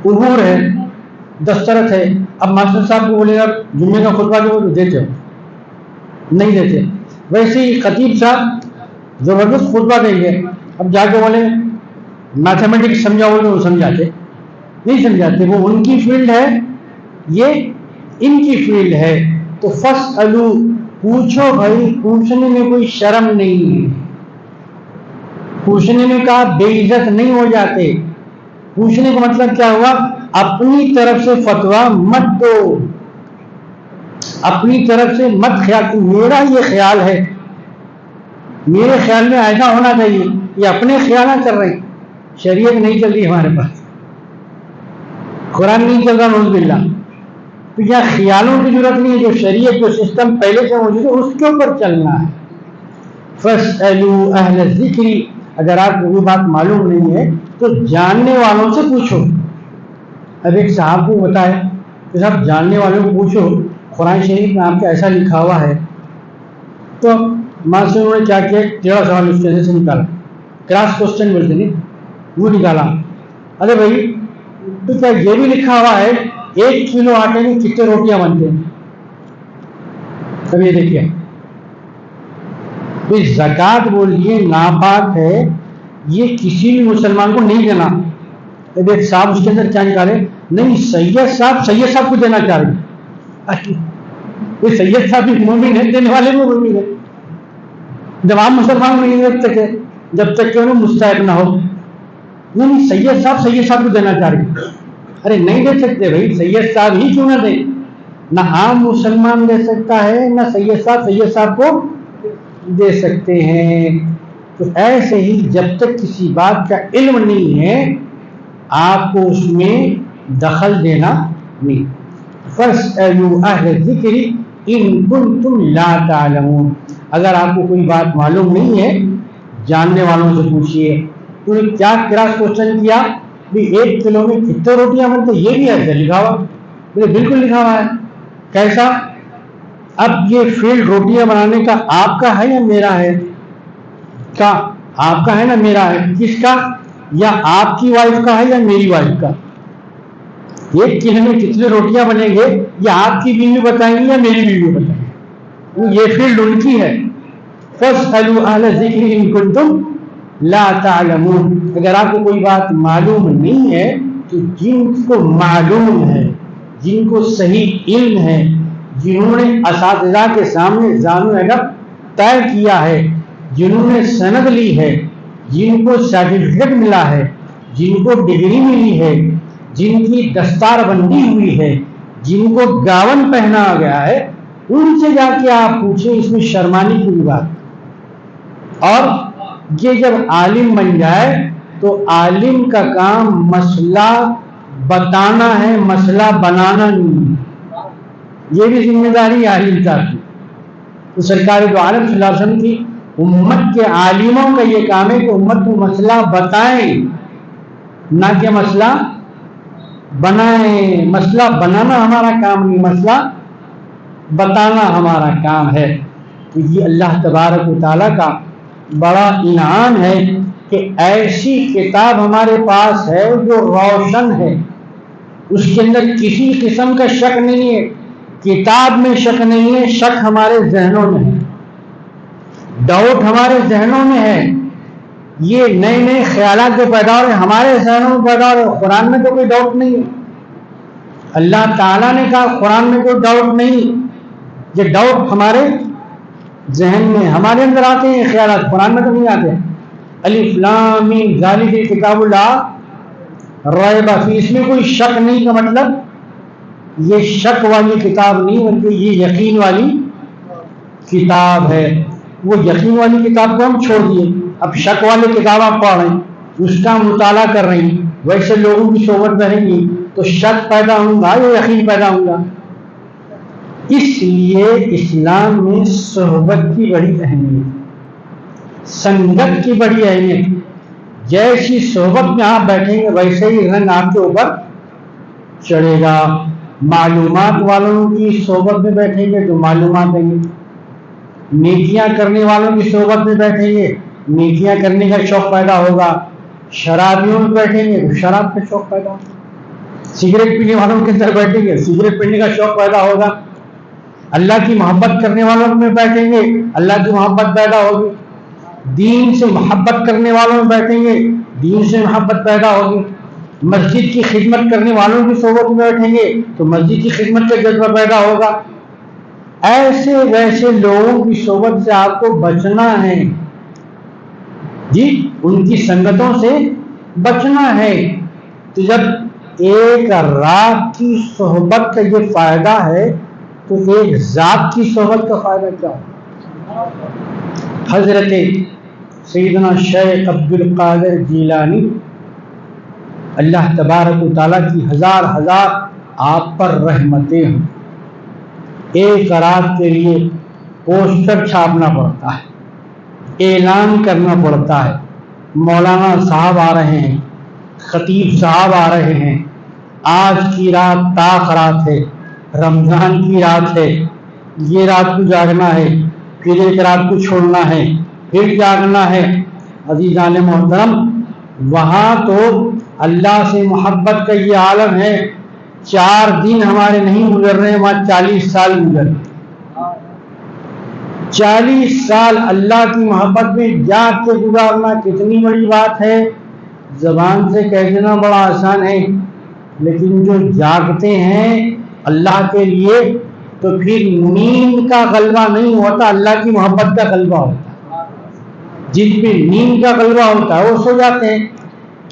عبور ہے، دسترت ہے۔ اب ماسٹر صاحب کو بولے گا جمعے کا خطبہ جو دیتے ہو، نہیں دیتے۔ ویسے ہی خطیب صاحب زبردست خطبہ دیں گے، اب جا کے بولے میتھمیٹکس سمجھاؤ تو وہ سمجھاتے نہیں، سمجھاتے، وہ ان کی فیلڈ ہے، یہ ان کی فیلڈ ہے۔ تو فَاسْأَلُوا، پوچھو بھائی، پوچھنے میں کوئی شرم نہیں ہے، پوچھنے میں کہا بے عزت نہیں ہو جاتے۔ پوچھنے کا مطلب کیا ہوا؟ اپنی طرف سے فتویٰ مت دو، اپنی طرف سے مت خیال کہ میرا یہ خیال ہے، میرے خیال میں ایسا ہونا چاہیے، یہ اپنے خیالات کر رہے ہیں۔ شریعت نہیں چل رہی ہمارے پاس، قرآن نہیں چل رہا، نعوذ باللہ، تو یہاں خیالوں کی ضرورت نہیں ہے، جو شریعت جو سسٹم پہلے سے موجود ہے اس کے اوپر چلنا ہے۔ فَاسْأَلُوا أَهْلَ الذِّكْرِ، اگر آپ کو کوئی بات معلوم نہیں ہے تو جاننے والوں سے پوچھو۔ اب ایک صاحب کو بتائے کہ صاحب جاننے والوں کو پوچھو، قرآن شریف میں آپ کا ایسا لکھا ہوا ہے، تو ماسٹر نے کیا کیا، ٹیڑھا سوال اس کے سے نکالا، کراس کوسچن بولتے ہیں، وہ نکالا۔ ارے بھائی تو کیا یہ بھی لکھا ہوا ہے 1 کلو آٹے میں کتنے روٹیاں بنتے ہیں؟ اب یہ دیکھیے، زکوٰۃ بولیے ناپاک ہے، یہ کسی بھی مسلمان کو نہیں دینا۔ اب ایک صاحب اس کے اندر کیا نکالے، نہیں سید صاحب کو دینا چاہ رہے، یہ سید صاحب بھی مومن ہے، دینے والے بھی مومن ہے، جب آپ مسلمان نہیں رکھ سکے جب تک کہ انہیں مستحق نہ ہو، نہیں سید صاحب کو دینا چاہ رہے۔ ارے نہیں دے سکتے بھائی، سید صاحب ہی کیوں نہ دیں، نہ عام مسلمان دے سکتا ہے، نہ سید صاحب کو دے سکتے ہیں۔ تو ایسے ہی جب تک کسی بات کا علم نہیں ہے آپ کو اس میں دخل دینا نہیں۔ فاسألوا اہل الذکر ان کنتم لا تعلمون، اگر آپ کو کوئی بات معلوم نہیں ہے جاننے والوں سے پوچھیے۔ تو نے کیا کراس کوشچن کیا بھی 1 کلو میں کتنے روٹیاں بنتے، یہ بھی ایسے لکھا ہوا؟ بالکل لکھا ہوا ہے۔ کیسا؟ اب یہ فیلڈ روٹیاں بنانے کا آپ کا ہے یا میرا ہے؟ کا آپ کا ہے نا، میرا ہے؟ کس کا؟ یا آپ کی وائف کا ہے یا میری وائف کا؟ 1 کلو میں کتنے روٹیاں بنیں گے یا آپ کی بیوی بتائیں گی یا میری بیوی بتائیں گی؟ یہ فیلڈ ان کی ہے۔ فاسألوا اہل الذکر ان کنتم لا تعلمون، اگر آپ کو کوئی بات معلوم نہیں ہے تو جن کو معلوم ہے، جن کو صحیح علم ہے، جنہوں نے اساتذہ کے سامنے زانو ادب طے کیا ہے، جنہوں نے سند لی ہے، جن کو سرٹیفکیٹ ملا ہے، جن کو ڈگری ملی ہے، جن کی دستار بندی ہوئی ہے، جن کو گاون پہنا گیا ہے، ان سے جا کے آپ پوچھیں، اس میں شرمانے کی بھی بات۔ اور یہ جب عالم بن جائے تو عالم کا کام مسئلہ بتانا ہے، مسئلہ بنانا نہیں ہے، یہ بھی ذمہ داری عالم کا ہے۔ تو سرکار دو عالم صلی اللہ علیہ وسلم کی امت کے عالموں کا یہ کام ہے کہ امت کو مسئلہ بتائیں، نہ کہ مسئلہ بنائیں۔ مسئلہ بنانا ہمارا کام نہیں، مسئلہ بتانا ہمارا کام ہے۔ تو یہ اللہ تبارک و تعالیٰ کا بڑا انعام ہے کہ ایسی کتاب ہمارے پاس ہے جو روشن ہے، اس کے اندر کسی قسم کا شک نہیں ہے۔ کتاب میں شک نہیں ہے، شک ہمارے ذہنوں میں ہے، ڈاؤٹ ہمارے ذہنوں میں ہے۔ یہ نئے نئے خیالات جو پیدا ہو رہے ہیں ہمارے ذہنوں میں پیدا ہو رہے ہیں۔ قرآن میں تو کوئی ڈاؤٹ نہیں ہے، اللہ تعالیٰ نے کہا قرآن میں کوئی ڈاؤٹ نہیں۔ یہ ڈاؤٹ ہمارے ذہن میں، ہمارے اندر آتے ہیں خیالات، قرآن میں تو نہیں آتے۔ الف لام میم ذالک الکتاب لا ریب فیہ، اس میں کوئی شک نہیں کا مطلب یہ شک والی کتاب نہیں بلکہ یہ یقین والی کتاب ہے۔ وہ یقین والی کتاب کو ہم چھوڑ دیے، اب شک والی کتاب آپ پڑھ رہے ہیں، اس کا مطالعہ کر رہے ہیں، ویسے لوگوں کی صحبت میں رہیں گی تو شک پیدا ہوگا یا یقین پیدا ہوگا؟ اس لیے اسلام میں صحبت کی بڑی اہمیت، سنگت کی بڑی اہمیت۔ جیسی صحبت میں آپ بیٹھیں گے ویسے ہی رنگ آپ کے اوپر چڑھے گا۔ معلومات والوں کی صحبت میں بیٹھیں گے تو معلومات دیں گے، نیکیاں کرنے والوں کی صحبت میں بیٹھیں گے نیکیاں کرنے کا شوق پیدا ہوگا، شرابیوں میں بیٹھیں گے تو شراب کا شوق پیدا ہوگا، سگریٹ پینے والوں کے اندر بیٹھیں گے سگریٹ پینے کا شوق پیدا ہوگا، اللہ کی محبت کرنے والوں میں بیٹھیں گے اللہ کی محبت پیدا ہوگی، دین سے محبت کرنے والوں میں بیٹھیں گے دین سے محبت پیدا ہوگی، مسجد کی خدمت کرنے والوں کی صحبت میں بیٹھیں گے تو مسجد کی خدمت کا جذبہ پیدا ہوگا۔ ایسے ویسے لوگوں کی صحبت سے آپ کو بچنا ہے، جی ان کی سنگتوں سے بچنا ہے۔ تو جب ایک رات کی صحبت کا یہ فائدہ ہے تو ایک ذات کی صحبت کا فائدہ کیا ہو؟ حضرت سیدنا شیخ عبد القادر جیلانی اللہ تبارک و تعالیٰ کی ہزار ہزار آپ پر رحمتیں ہوں، ایک رات کے لیے پوسٹر چھاپنا پڑتا ہے، اعلان کرنا پڑتا ہے، مولانا صاحب آ رہے ہیں، خطیب صاحب آ رہے ہیں، آج کی رات طاق رات ہے، رمضان کی رات ہے، یہ رات کو جاگنا ہے، پھر ایک رات کو چھوڑنا ہے، پھر جاگنا ہے۔ عزیزان محترم، وہاں تو اللہ سے محبت کا یہ عالم ہے، 4 دن ہمارے نہیں گزر رہے، وہاں 40 سال گزر رہے، 40 سال اللہ کی محبت میں جاگ کے گزارنا کتنی بڑی بات ہے۔ زبان سے کہہ دینا بڑا آسان ہے، لیکن جو جاگتے ہیں اللہ کے لیے تو پھر نیند کا غلبہ نہیں ہوتا، اللہ کی محبت کا غلبہ ہوتا ہے۔ جن پہ نیند کا غلبہ ہوتا ہے وہ سو جاتے ہیں،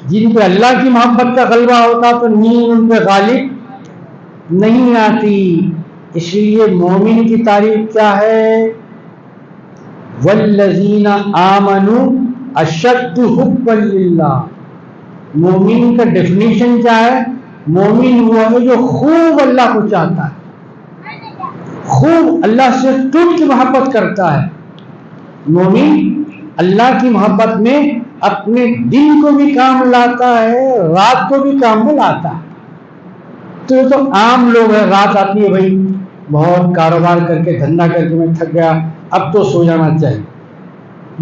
جن پہ اللہ کی محبت کا غلبہ ہوتا تو نیند ان پہ غالب نہیں آتی۔ اس لیے مومن کی تعریف کیا ہے؟ والذین آمنوا اشد حبا للہ۔ مومن کا ڈیفینیشن کیا ہے؟ مومن وہ ہے جو خوب اللہ کو چاہتا ہے، خوب اللہ سے ٹوٹ کی محبت کرتا ہے۔ مومن اللہ کی محبت میں اپنے دن کو بھی کام لاتا ہے، رات کو بھی کام میں لاتا ہے۔ تو یہ تو عام لوگ ہیں، رات آتی ہے بھائی بہت کاروبار کر کے دھندا کر کے میں تھک گیا، اب تو سو جانا چاہیے،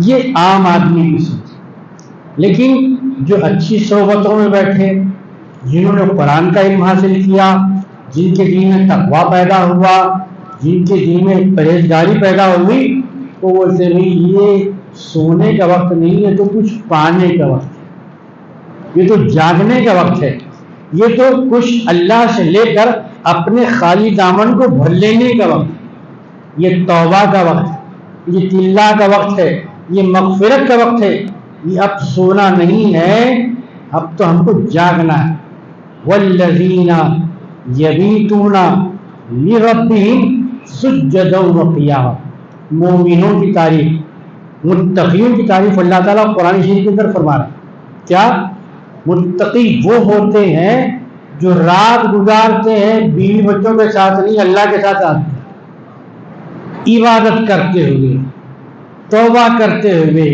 یہ عام آدمی کی سوچ۔ لیکن جو اچھی صحبتوں میں بیٹھے، جنہوں نے قرآن کا علم حاصل کیا، جن کے دل میں تقویٰ پیدا ہوا، جن کے دل میں پرہیزگاری پیدا ہوئی، تو وہ بولتے ہیں یہ سونے کا وقت نہیں ہے، تو کچھ پانے کا وقت ہے، یہ تو جاگنے کا وقت ہے، یہ تو کچھ اللہ سے لے کر اپنے خالی دامن کو بھر لینے کا وقت ہے، یہ توبہ کا وقت ہے، یہ تلا کا وقت ہے، یہ مغفرت کا وقت ہے، یہ اب سونا نہیں ہے، اب تو ہم کو جاگنا ہے۔ والذین یبیتون لربہم سجدا وقیاما، مومنوں کی تعریف، متقیوں کی تعریف اللہ تعالیٰ قرآن شریف کے اندر فرما رہا ہے۔ کیا؟ متقی وہ ہوتے ہیں جو رات گزارتے ہیں بیوی بچوں کے ساتھ نہیں، اللہ کے ساتھ آتے ہیں، عبادت کرتے ہوئے، توبہ کرتے ہوئے،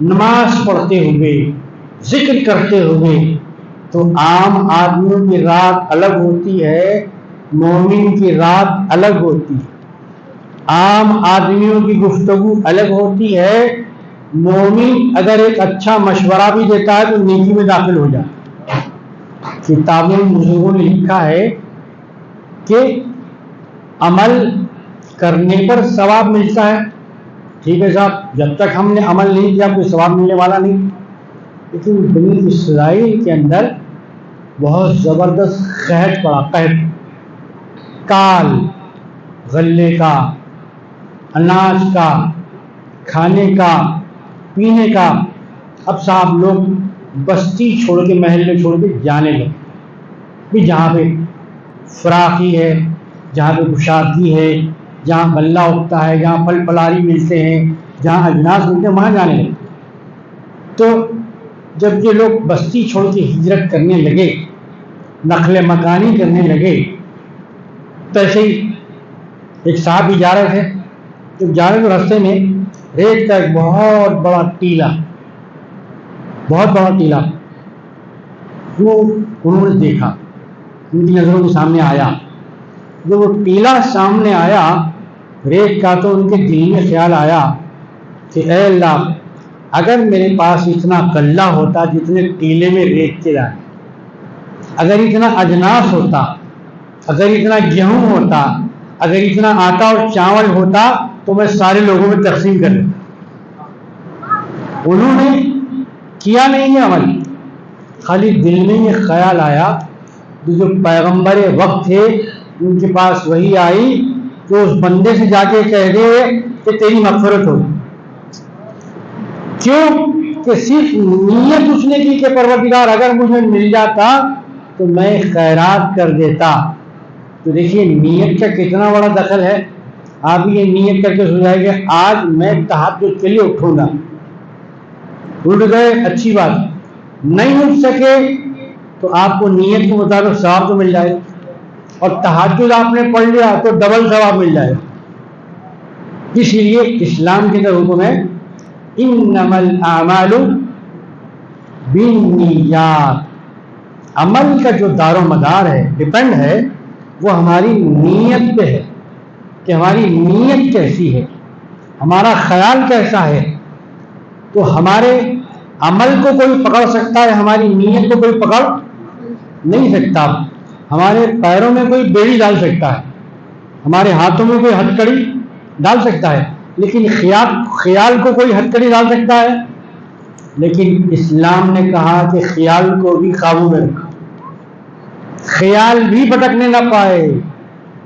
نماز پڑھتے ہوئے، ذکر کرتے ہوئے۔ تو عام آدمیوں کی رات الگ ہوتی ہے، مومن کی رات الگ ہوتی ہے۔ عام آدمیوں کی گفتگو الگ ہوتی ہے، مومن اگر ایک اچھا مشورہ بھی دیتا ہے تو نیکی میں داخل ہو جاتا ہے۔ کتابوں میں بزرگوں نے لکھا ہے کہ عمل کرنے پر ثواب ملتا ہے، ٹھیک ہے صاحب، جب تک ہم نے عمل نہیں کیا کوئی ثواب ملنے والا نہیں۔ لیکن بنی اسرائیل کے اندر بہت زبردست قحط پڑا، قحط، کال، غلے کا، اناج کا، کھانے کا، پینے کا۔ اب صاحب لوگ بستی چھوڑ کے، محلے چھوڑ کے جانے لگے کہ جہاں پہ فراخی ہے، جہاں پہ کشادگی ہے، جہاں غلہ اگتا ہے، جہاں پھل پھلاری ملتے ہیں، جہاں اجناس ملتے ہیں، وہاں جانے لگے۔ تو جب یہ لوگ بستی چھوڑ کے ہجرت کرنے لگے، نقل مکانی کرنے لگے، تو ایسے ہی ایک صاحب بھی جا رہے تھے، جب جا رہے تو راستے میں ریت کا ایک بہت بڑا ٹیلا، بہت بڑا ٹیلا وہ انہوں نے دیکھا، ان کی نظروں کے سامنے آیا۔ جب وہ ٹیلا سامنے آیا ریت کا، تو ان کے دل میں خیال آیا کہ اے اللہ، اگر میرے پاس اتنا غلہ ہوتا جتنے ٹیلے میں ریت کے جائے، اگر اتنا اجناس ہوتا، اگر اتنا گیہوں ہوتا، اگر اتنا آٹا اور چاول ہوتا تو میں سارے لوگوں میں تقسیم کر دیتا۔ انہوں نے کیا نہیں ہے عمل، خالی دل میں یہ خیال آیا۔ جو پیغمبر وقت تھے ان کے پاس وہی آئی کہ اس بندے سے جا کے کہہ دے کہ تیری مغفرت ہو۔ کیوں کہ صرف نیت اس نے کی کہ پروردگار اگر مجھے مل جاتا تو میں خیرات کر دیتا۔ تو دیکھیے نیت کا کتنا بڑا دخل ہے۔ آپ یہ نیت کر کے سوچائیں کہ آج میں تہجد کے لیے اٹھوں گا، اٹھ گئے، اچھی بات، نہیں اٹھ سکے تو آپ کو نیت کے مطابق ثواب تو مل جائے، اور تہجد آپ نے پڑھ لیا تو ڈبل ثواب مل جائے۔ اس لیے اسلام کے اندر حکم ہے انما الاعمال بالنیات، عمل کا جو دار و مدار ہے، ڈپینڈ ہے، وہ ہماری نیت پہ ہے کہ ہماری نیت کیسی ہے، ہمارا خیال کیسا ہے۔ تو ہمارے عمل کو کوئی پکڑ سکتا ہے، ہماری نیت کو کوئی پکڑ نہیں سکتا۔ ہمارے پیروں میں کوئی بیڑی ڈال سکتا ہے، ہمارے ہاتھوں میں کوئی ہتھکڑی ڈال سکتا ہے، لیکن خیال کو کوئی ہتھکڑی ڈال سکتا ہے؟ لیکن اسلام نے کہا کہ خیال کو بھی قابو میں رکھو، خیال بھی بھٹکنے نہ پائے،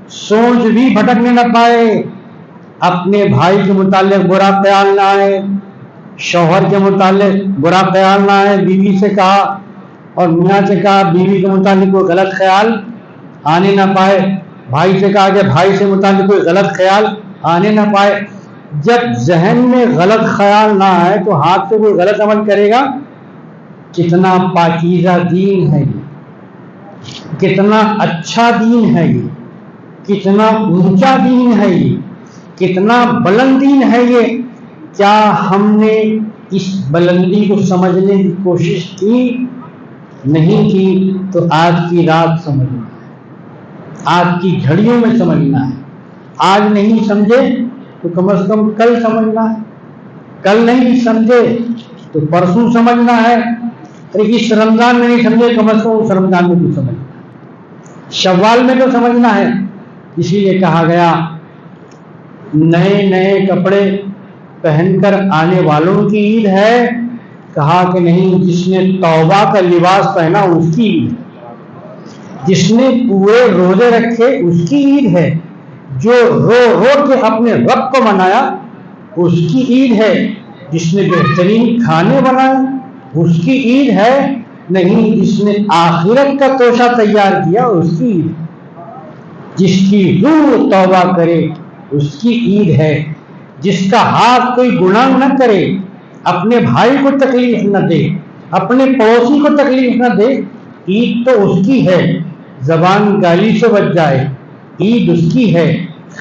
سوچ بھی بھٹکنے نہ پائے، اپنے بھائی کے متعلق برا خیال نہ آئے، شوہر کے متعلق برا خیال نہ آئے، بیوی سے کہا اور میاں سے کہا بیوی کے متعلق کوئی غلط خیال آنے نہ پائے، بھائی سے کہا کہ بھائی سے متعلق کوئی غلط خیال آنے نہ پائے۔ جب ذہن میں غلط خیال نہ آئے تو ہاتھ سے کوئی غلط عمل کرے گا؟ کتنا پاکیزہ دین ہے یہ، کتنا اچھا دین ہے یہ، کتنا اونچا دین ہے یہ، کتنا بلند دین ہے یہ. کیا ہم نے اس بلندی کو سمجھنے کی کوشش کی؟ نہیں کی. تو آج کی رات سمجھنا ہے، آج کی گھڑیوں میں سمجھنا ہے. آج نہیں سمجھے تو کم از کم کل سمجھنا ہے، کل نہیں سمجھے تو پرسوں سمجھنا ہے. اس رمضان میں نہیں سمجھے کم از کم اس رمضان میں تو سمجھنا ہے، شوال میں تو سمجھنا ہے. اسی لیے کہا گیا نئے نئے کپڑے پہن کر آنے والوں کی عید ہے. کہا کہ نہیں، جس نے توبہ کا لباس پہنا اس کی عید ہے، جس نے پورے روزے رکھے اس کی عید ہے، جو رو رو کے اپنے رب کو منایا اس کی عید ہے، جس نے بہترین کھانے بنائے اس کی عید ہے. نہیں، جس نے آخرت کا توشہ تیار کیا اس کی عید ہے. جس کی روح توبہ کرے اس کی عید ہے. جس کا ہاتھ کوئی گناہ نہ کرے، اپنے بھائی کو تکلیف نہ دے، اپنے پڑوسی کو تکلیف نہ دے، عید تو اس کی ہے. زبان گالی سے بچ جائے، عید اس کی ہے.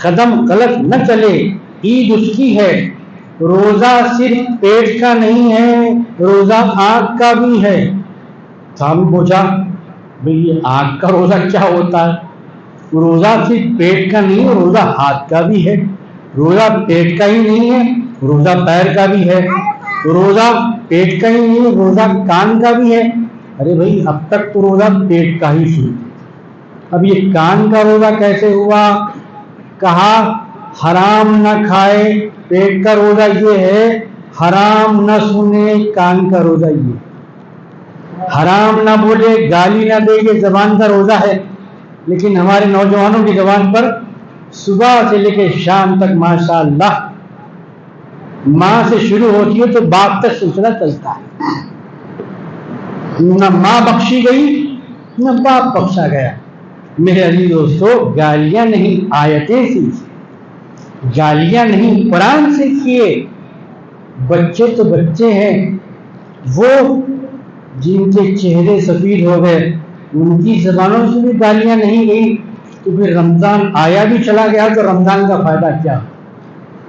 قدم غلط نہ چلے، عید اس کی ہے. روزہ صرف پیٹ کا نہیں ہے، روزہ آنکھ کا بھی ہے. تو ہم پوچھا بھئی یہ آنکھ کا روزہ کیا ہوتا ہے؟ روزہ صرف پیٹ کا نہیں ہے، روزہ ہاتھ کا بھی ہے. روزہ پیٹ کا ہی نہیں ہے، روزہ پیر کا بھی ہے. روزہ پیٹ کا ہی نہیں ہے، روزہ کان کا بھی ہے. ارے بھائی اب تک تو روزہ پیٹ کا ہی شروع، اب یہ کان کا روزہ کیسے ہوا؟ کہا حرام نہ کھائے پیٹ کا روزہ یہ ہے، حرام نہ سنے کان کا روزہ یہ ہے، حرام نہ بولے گالی نہ دے یہ زبان کا روزہ ہے. لیکن ہمارے نوجوانوں کی زبان پر صبح سے لے کے شام تک ماشاءاللہ ماں سے شروع ہوتی ہے تو باپ تک سلسلہ چلتا ہے. نہ ماں بخشی گئی نہ باپ بخشا گیا. میرے عزیز دوستو، گالیاں نہیں آیتیں سیکھیے، گالیاں نہیں قرآن سیکھیے. بچے تو بچے ہیں، وہ جن کے چہرے سفید ہو گئے ان کی زبانوں سے بھی گالیاں نہیں گئی تو پھر رمضان آیا بھی چلا گیا تو رمضان کا فائدہ کیا؟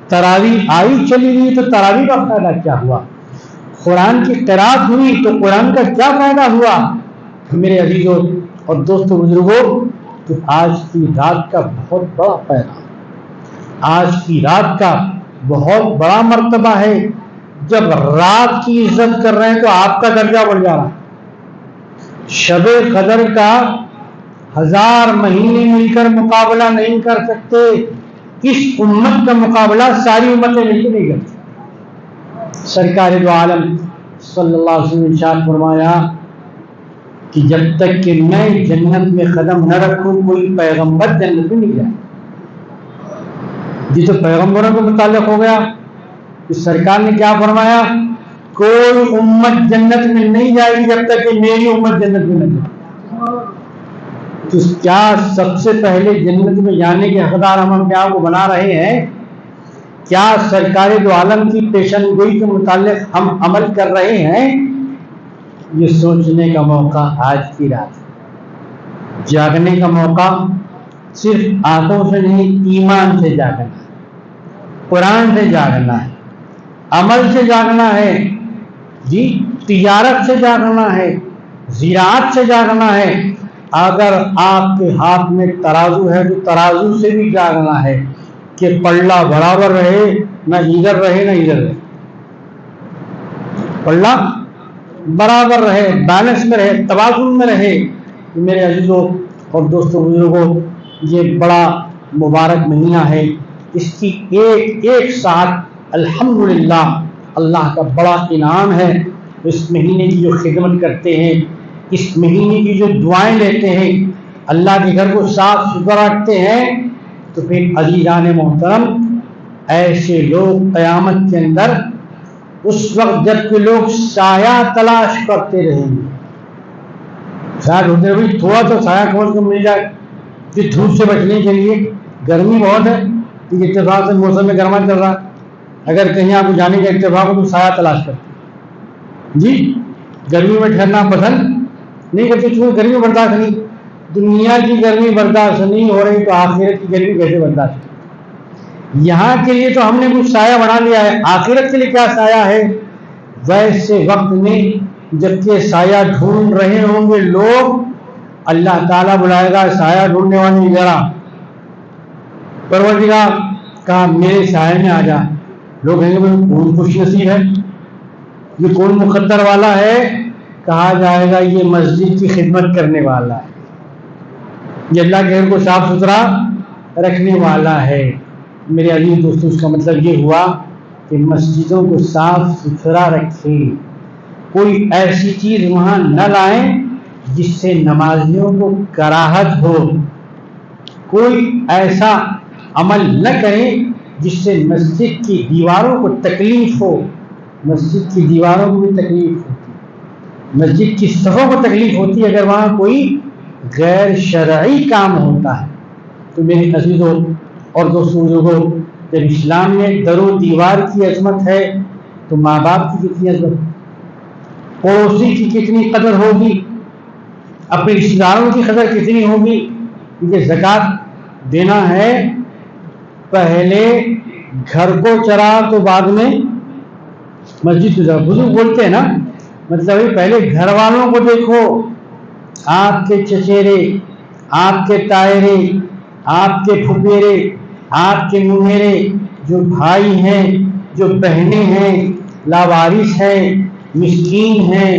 تراویح آئی چلی گئی تو تراویح کا فائدہ کیا ہوا؟ قرآن کی قرات ہوئی تو قرآن کا کیا فائدہ ہوا؟ میرے عزیزوں اور دوستوں بزرگوں، تو آج کی رات کا بہت بڑا پیغام، آج کی رات کا بہت بڑا مرتبہ ہے. جب رات کی عزت کر رہے ہیں تو آپ کا درجہ بڑھ جا رہا ہے. شب قدر کا 1000 مہینے مل کر مقابلہ نہیں کر سکتے. اس امت کا مقابلہ ساری امتیں مل کے نہیں کرتی. سرکار دو عالم صلی اللہ علیہ وسلم نے ارشاد فرمایا کہ جب تک کہ میں جنت میں قدم نہ رکھوں کوئی پیغمبر جنت میں نہیں جائے. جی تو پیغمبروں کے متعلق ہو گیا. اس سرکار نے کیا فرمایا؟ کوئی امت جنت میں نہیں جائے گی جب تک کہ میری امت جنت میں نہ جائے. تو کیا سب سے پہلے جنت میں جانے کے حقدار ہم اپنے آپ کو بنا رہے ہیں؟ کیا سرکار دو عالم کی پیشن گوئی کے متعلق ہم عمل کر رہے ہیں؟ یہ سوچنے کا موقع آج کی رات ہے. جاگنے کا موقع صرف آنکھوں سے نہیں، ایمان سے جاگنا ہے، قرآن سے جاگنا ہے، عمل سے جاگنا ہے، جی تجارت سے جاگنا ہے، زراعت سے جاگنا ہے. اگر آپ کے ہاتھ میں ترازو ہے تو ترازو سے بھی جاگنا ہے کہ پلڑا برابر رہے، نہ ادھر رہے نہ ادھر رہے، پلڑا برابر رہے، بیلنس میں رہے، توازن میں رہے. میرے عزیزوں اور دوستوں بزرگوں، یہ بڑا مبارک مہینہ ہے. اس کی ایک ایک ساتھ الحمدللہ اللہ کا بڑا انعام ہے. اس مہینے کی جو خدمت کرتے ہیں، اس مہینے کی جو دعائیں لیتے ہیں، اللہ کے گھر کو صاف ستھرا رکھتے ہیں، تو پھر عزیزان محترم ایسے لوگ قیامت کے اندر اس وقت جب کہ لوگ سایہ تلاش کرتے رہیں گے، شاید ہوتے ہوئے تھوڑا سا سایہ کھول کے مل جائے کہ دھوپ سے بچنے کے لیے گرمی بہت ہے، اتفاق سے موسم گرما چل رہا ہے، اگر کہیں آپ کو جانے کا اتفاق ہو تو سایہ تلاش کرتے جی. گرمی میں ٹھہرنا پسند نہیں کرتے، چونکہ گرمی برداشت نہیں. دنیا کی گرمی برداشت نہیں ہو رہی تو آخرت کی گرمی کیسے برداشت ہوگی؟ یہاں کے لیے تو ہم نے کچھ سایہ بنا لیا ہے، آخرت کے لیے کیا سایہ ہے؟ ویسے وقت میں جب کہ سایہ ڈھونڈ رہے ہوں گے لوگ، اللہ تعالیٰ بلائے گا سایہ ڈھونڈنے والے ذرا، پروردگار کہا میرے سائے میں آ جا۔ لوگ کہیں گے کون خوش نصیب ہے، یہ کون مقدر والا ہے؟ کہا جائے گا یہ مسجد کی خدمت کرنے والا ہے، یہ اللہ کے گھر کو صاف ستھرا رکھنے والا ہے۔ میرے عزیز دوستوں، اس کا مطلب یہ ہوا کہ مسجدوں کو صاف ستھرا رکھیں، کوئی ایسی چیز وہاں نہ لائیں جس سے نمازیوں کو کراہت ہو، کوئی ایسا عمل نہ کریں جس سے مسجد کی دیواروں کو تکلیف ہو۔ مسجد کی دیواروں کو بھی تکلیف ہوتی ہے، مسجد کی صفوں کو تکلیف ہوتی ہے اگر وہاں کوئی غیر شرعی کام ہوتا ہے۔ تو میرے عزیزوں اور دوستوں بزرگوں، جب اسلام میں در و دیوار کی عظمت ہے تو ماں باپ کی کتنی عظمت، پڑوسی کی کتنی قدر ہوگی، اپنے رشتہ داروں کی قدر کتنی ہوگی۔ کیونکہ زکوٰۃ دینا ہے، پہلے گھر کو چرا تو بعد میں مسجد کو چرا، بزرگ بولتے ہیں نا، مطلب پہلے گھر والوں کو دیکھو، آپ کے چچیرے، آپ کے تائرے، آپ کے پھپھیرے، آپ کے ممیرے، جو بھائی ہیں، جو بہنیں ہیں، لاوارث ہیں، مسکین ہیں،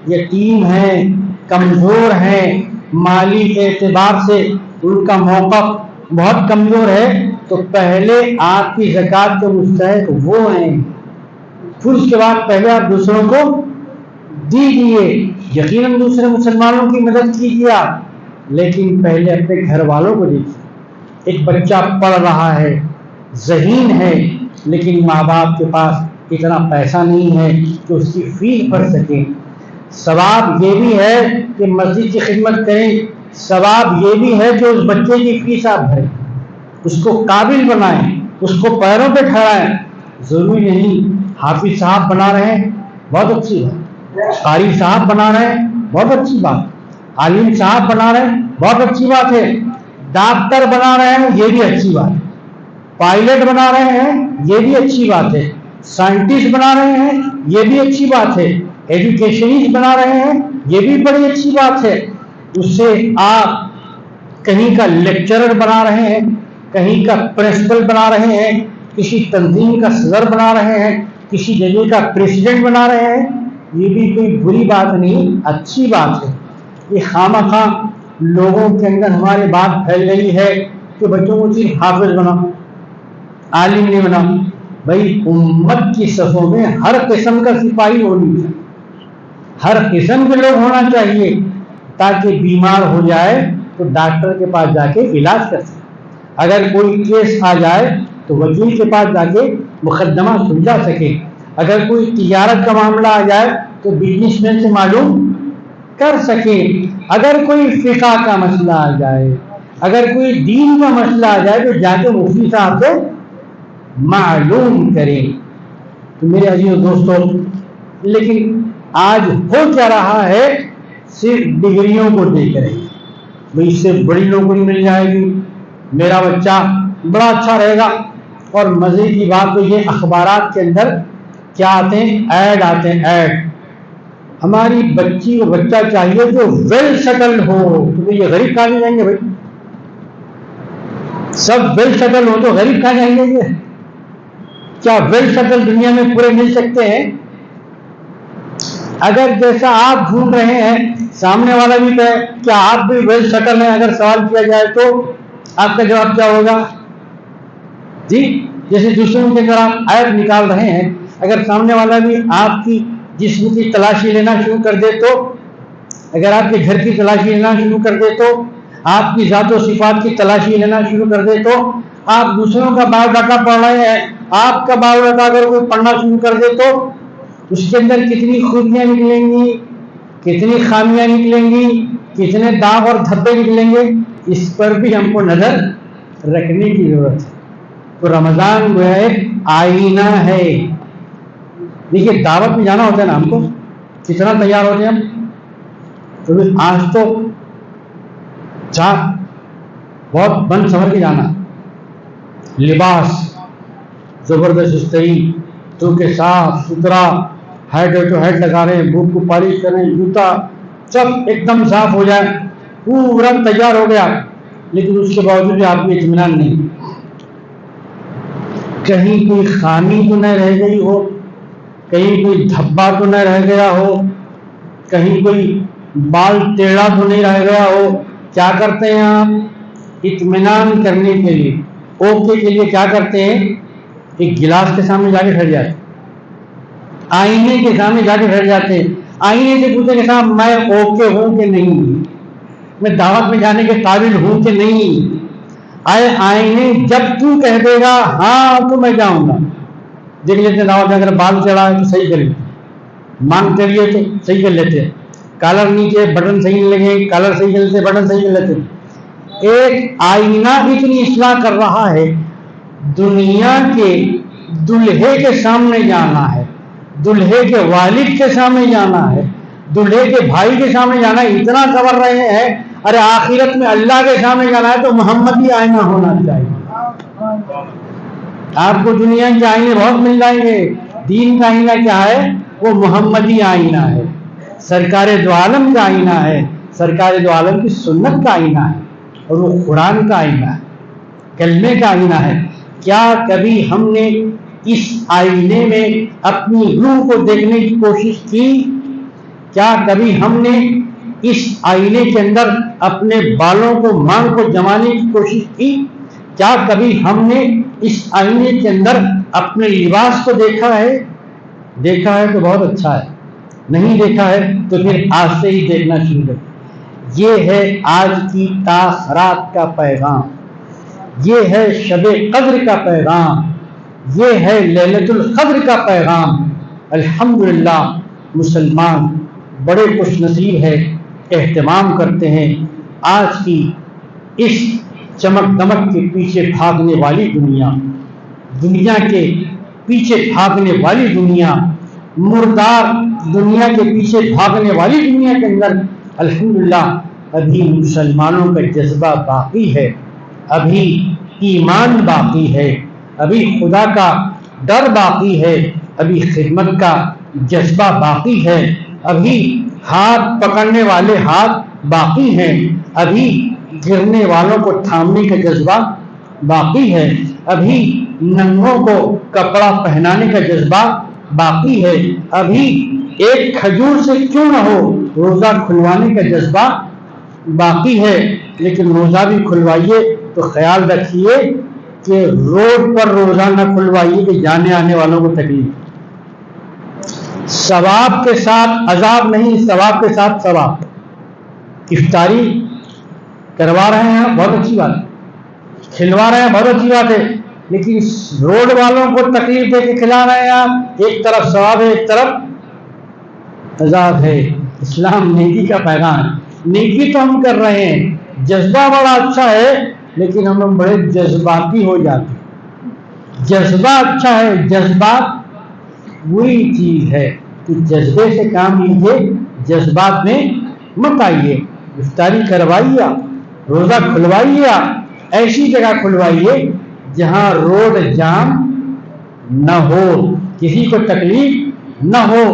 یتیم ہیں، کمزور ہیں، مالی اعتبار سے ان کا موقف بہت کمزور ہے، تو پہلے آپ کی زکوٰۃ کے مستحق وہ ہیں، پھر اس کے بعد پہلے آپ دوسروں کو دیجیے۔ یقیناً دوسرے مسلمانوں کی مدد کیجیے آپ، لیکن پہلے اپنے گھر والوں کو دیکھیے۔ ایک بچہ پڑھ رہا ہے، ذہین ہے، لیکن ماں باپ کے پاس اتنا پیسہ نہیں ہے کہ اس کی فیس بھر سکیں۔ ثواب یہ بھی ہے کہ مسجد کی خدمت کریں، ثواب یہ بھی ہے کہ اس بچے کی فیس آپ بھریں، اس کو قابل بنائیں، اس کو پیروں پہ ٹھہرائیں۔ ضروری نہیں حافظ صاحب بنا رہے ہیں بہت اچھی بات، قاری صاحب بنا رہے ہیں بہت اچھی بات، عالم صاحب بنا رہے ہیں بہت اچھی بات ہے، ڈاکٹر بنا رہے ہیں یہ بھی اچھی بات ہے، پائلٹ بنا رہے ہیں یہ بھی اچھی بات ہے، سائنٹسٹ بنا رہے ہیں یہ بھی اچھی بات ہے، ایجوکیشنسٹ بنا رہے ہیں یہ بھی بڑی اچھی بات ہے۔ اس سے آپ کہیں کا لیکچرر بنا رہے ہیں، کہیں کا پرنسپل بنا رہے ہیں، کسی تنظیم کا صدر بنا رہے ہیں، کسی جگہ کا پریزیڈنٹ بنا رہے ہیں، یہ بھی کوئی بری بات نہیں، اچھی بات ہے۔ یہ خواہ لوگوں کے اندر ہماری بات پھیل گئی ہے کہ بچوں کو صرف حافظ بنا، عالم نہیں بنا۔ بھائی امت کی صفوں میں ہر قسم کا سپاہی ہونی چاہیے، ہر قسم کے لوگ ہونا چاہیے، تاکہ بیمار ہو جائے تو ڈاکٹر کے پاس جا کے علاج کر سکے، اگر کوئی کیس آ جائے تو وکیل کے پاس جا کے مقدمہ سلجھا سکے، اگر کوئی تجارت کا معاملہ آ جائے تو بزنس مین سے معلوم کر سکے، اگر کوئی فقہ کا مسئلہ آ جائے، اگر کوئی دین کا مسئلہ آ جائے تو جا کے مفتی صاحب سے معلوم کریں۔ تو میرے عزیز دوستوں، لیکن آج ہو کیا رہا ہے، صرف ڈگریوں کو دیکھ رہے ہیں، بھئی اس سے بڑی نوکری مل جائے گی، میرا بچہ بڑا اچھا رہے گا۔ اور مزے کی بات تو یہ اخبارات کے اندر کیا آتے ہیں، ایڈ آتے ہیں، ایڈ۔ ہماری بچی کو بچہ چاہیے جو ویل سیٹل ہو، تو یہ غریب کہاں جائیں گے؟ بھائی سب ویل سیٹل ہو تو غریب کہاں جائیں گے؟ کیا ویل سیٹل دنیا میں پورے مل سکتے ہیں؟ اگر جیسا آپ ڈھونڈ رہے ہیں سامنے والا بھی کہے کیا آپ بھی ویل سیٹل ہیں، اگر سوال کیا جائے تو آپ کا جواب کیا ہوگا؟ جی، جیسے دوسروں کے اندر آپ عیب نکال رہے ہیں، اگر سامنے والا بھی آپ کی جسم کی تلاشی لینا شروع کر دے تو، اگر آپ کے گھر کی تلاشی لینا شروع کر دے تو، آپ کی ذات و صفات کی تلاشی لینا شروع کر دے تو، آپ دوسروں کا بایو ڈاٹا پڑھ رہے ہیں، آپ کا بایو ڈاٹا اگر کوئی پڑھنا شروع کر دے تو اس کے اندر کتنی خوبیاں نکلیں گی، کتنی خامیاں نکلیں گی، کتنے داغ اور دھبے نکلیں گے، اس پر بھی ہم کو نظر رکھنے کی ضرورت ہے۔ تو رمضان جو ہے آئینہ ہے۔ دیکھیے دعوت میں جانا ہوتا ہے نا ہم کو، کتنا تیار ہوتے ہیں ہم، تو آج تو بہت بن سنور کے جانا، لباس زبردست استری تو کہ صاف ستھرا، ہیڈ ٹو ہیڈ لگا رہے ہیں، بوٹ کو پالش کر رہے ہیں، جوتا سب ایک دم صاف ہو جائے، پورا تیار ہو گیا، لیکن اس کے باوجود بھی آپ کو اطمینان نہیں، کہیں کوئی خامی تو نہ رہ گئی ہو، کہیں کوئی دھبا تو نہ رہ گیا ہو، کہیں کوئی بال ٹیڑھا تو نہیں رہ گیا ہو۔ کیا کرتے ہیں آپ؟ اطمینان کرنے کے لیے، اوکے کے لیے کیا کرتے ہیں؟ ایک گلاس کے سامنے جا کے کھڑ جاتے، آئینے کے سامنے جا کے کھڑ جاتے ہیں، آئینے سے پوچھیں کہ صاحب میں اوکے ہوں کہ نہیں، میں دعوت میں جانے کے قابل ہوں کہ نہیں؟ آئے آئینے جب تو کہہ دے گا ہاں تو میں جاؤں گا۔ دیکھ لیتے دعوت میں اگر بال چڑھا ہے تو صحیح کر لیتے، مانگ چڑھیے تو صحیح کر لیتے، کالر نیچے بٹن صحیح نہیں لگے، کالر صحیح کر لیتے، بٹن صحیح کر لیتے۔ ایک آئینہ اتنی اصلاح کر رہا ہے، دنیا کے دلہے کے سامنے جانا ہے، دلہے کے والد کے سامنے جانا ہے، دلہے کے بھائی کے سامنے جانا ہے، اتنا سنور رہے ہیں، ارے آخرت میں اللہ کے سامنے جانا ہے تو محمدی آئینہ ہونا چاہیے۔ آپ کو دنیا کے آئینے بہت مل جائیں گے، دین کا آئینہ کیا ہے؟ وہ محمدی آئینہ ہے، سرکار دو عالم کا آئینہ ہے، سرکار دو عالم کی سنت کا آئینہ ہے، اور وہ قرآن کا آئینہ ہے، کلمے کا آئینہ ہے۔ کیا کبھی ہم نے اس آئینے میں اپنی روح کو دیکھنے کی کوشش کی؟ کیا کبھی ہم نے اس آئینے کے اندر اپنے بالوں کو مانگ کو جمانے کی کوشش کی؟ کیا کبھی ہم نے اس آئینے کے اندر اپنے لباس کو دیکھا ہے؟ دیکھا ہے تو بہت اچھا ہے، نہیں دیکھا ہے تو پھر آج سے ہی دیکھنا شروع کریں۔ یہ ہے آج کی تاخرات کا پیغام، یہ ہے شب قدر کا پیغام، یہ ہے لیلۃ القدر کا پیغام۔ الحمدللہ مسلمان بڑے خوش نصیب ہے، اہتمام کرتے ہیں آج کی اس چمک دمک کے پیچھے بھاگنے والی دنیا، دنیا کے پیچھے بھاگنے والی دنیا، مردار دنیا کے پیچھے بھاگنے والی دنیا کے اندر الحمدللہ ابھی مسلمانوں کا جذبہ باقی ہے، ابھی ایمان باقی ہے، ابھی خدا کا ڈر باقی ہے، ابھی خدمت کا جذبہ باقی ہے، ابھی ہاتھ پکڑنے والے ہاتھ باقی ہیں، ابھی گرنے والوں کو تھامنے کا جذبہ باقی ہے، ابھی ننگوں کو کپڑا پہنانے کا جذبہ باقی ہے، ابھی ایک کھجور سے کیوں نہ ہو روزہ کھلوانے کا جذبہ باقی ہے۔ لیکن روزہ بھی کھلوائیے تو خیال رکھیے کہ روڈ پر روزہ نہ کھلوائیے کہ جانے آنے والوں کو تکلیف، ثواب کے ساتھ عذاب نہیں، ثواب کے ساتھ ثواب۔ افطاری کروا رہے ہیں بہت اچھی بات ہے، کھلوا رہے ہیں بہت اچھی بات ہے، لیکن روڈ والوں کو تکلیف دے کے کھلا رہے ہیں آپ، ایک طرف ثواب ہے ایک طرف عذاب ہے۔ اسلام نیکی کا پیغام ہے، نیکی تو ہم کر رہے ہیں، جذبہ بڑا اچھا ہے، لیکن ہم لوگ بڑے جذباتی ہو جاتے ہیں۔ جذبہ اچھا ہے، جذبات وہی چیز ہے کہ جذبے سے کام لیجیے، جذبات میں مت آئیے۔ افطاری کروائیے، روزہ کھلوائیے، ایسی جگہ کھلوائیے جہاں روڈ جام نہ ہو، کسی کو تکلیف نہ ہو،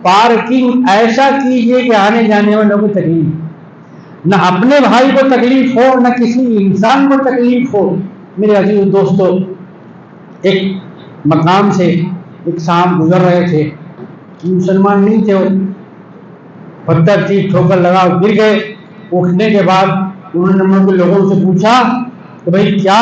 پارکنگ ایسا کیجیے کہ آنے جانے والوں کو تکلیف نہ، اپنے بھائی کو تکلیف ہو نہ کسی انسان کو تکلیف ہو۔ میرے عزیز دوستو، ایک مقام سے ایک صاحب گزر رہے تھے، مسلمان نہیں تھے، وہ پتھر تھی، ٹھوکر لگا، گر گئے۔ اٹھنے کے بعد انہوں نے لوگوں سے پوچھا کہ بھائی کیا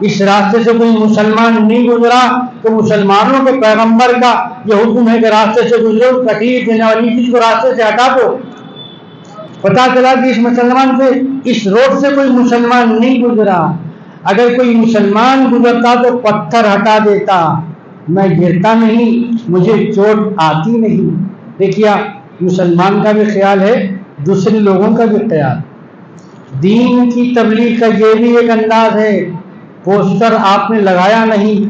اس راستے سے کوئی مسلمان نہیں گزرا؟ تو مسلمانوں کے پیغمبر کا یہ حکم ہے کہ راستے سے گزرو، تکلیف دینے والی چیز کو راستے سے ہٹا دو۔ پتا چلا کہ اس مسلمان سے، اس روڈ سے کوئی مسلمان نہیں گزرا، اگر کوئی مسلمان گزرتا تو پتھر ہٹا دیتا، میں گرتا نہیں، مجھے چوٹ آتی نہیں۔ دیکھیے مسلمان کا بھی خیال ہے، دوسرے لوگوں کا بھی خیال۔ دین کی تبلیغ کا یہ بھی ایک انداز ہے، پوسٹر آپ نے لگایا نہیں،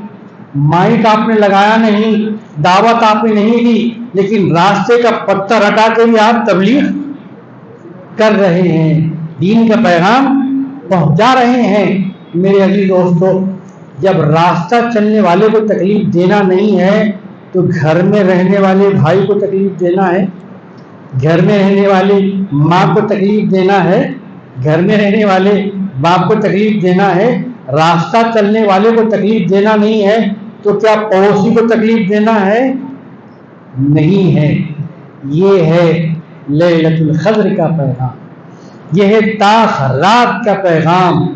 مائک آپ نے لگایا نہیں، دعوت آپ نے نہیں دی، لیکن راستے کا پتھر ہٹا کے بھی آپ تبلیغ کر رہے ہیں، دین کا پیغام پہنچا رہے ہیں میرے عزیز دوستو۔ جب راستہ چلنے والے کو تکلیف دینا نہیں ہے تو گھر میں رہنے والے بھائی کو تکلیف دینا ہے، گھر میں رہنے والے ماں کو تکلیف دینا ہے، گھر میں رہنے والے باپ کو تکلیف دینا ہے، راستہ چلنے والے کو تکلیف دینا نہیں ہے تو کیا پڑوسی کو تکلیف دینا ہے؟ نہیں ہے۔ یہ ہے لیلۃ القدر کا پیغام، یہ ہے تاخ رات کا پیغام۔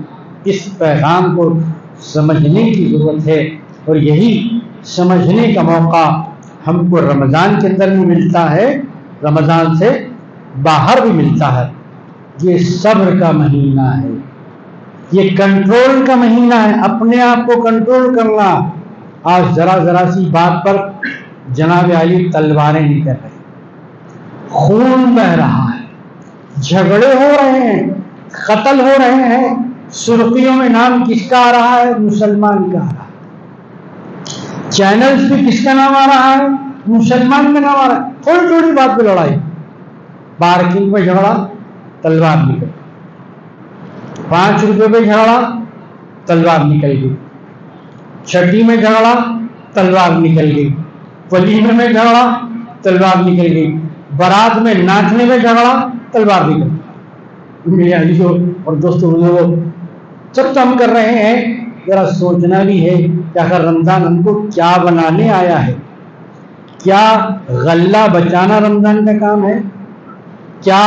اس پیغام کو سمجھنے کی ضرورت ہے، اور یہی سمجھنے کا موقع ہم کو رمضان کے اندر بھی ملتا ہے، رمضان سے باہر بھی ملتا ہے۔ یہ صبر کا مہینہ ہے، یہ کنٹرول کا مہینہ ہے، اپنے آپ کو کنٹرول کرنا۔ آج ذرا سی بات پر جناب علی تلواریں نہیں کر رہے، خون بہ رہا ہے، جھگڑے ہو رہے ہیں، قتل ہو رہے ہیں، سرخیوں میں نام کس کا آ رہا ہے؟ مسلمان کا آ رہا ہے، چینلز پہ کس کا نام آ رہا ہے؟ مسلمان کا نام آ رہا ہے۔ تھوڑی تھوڑی بات پہ لڑائی، پارکنگ میں جھگڑا، تلوار نکل گئی، 5 روپے پہ جھگڑا، تلوار نکل گئی، چھٹی میں جھگڑا، تلوار نکل گئی، ولیمے میں جھگڑا، تلوار نکل گئی، بارات میں ناچنے میں جھگڑا، تلوار نکل گئی۔ میرے عزیزوں اور دوستوں بزرگوں، سب تو ہم کر رہے ہیں، ذرا سوچنا بھی ہے کہ آخر رمضان ہم کو کیا بنانے آیا ہے؟ کیا غلہ بچانا رمضان کا کام ہے؟ کیا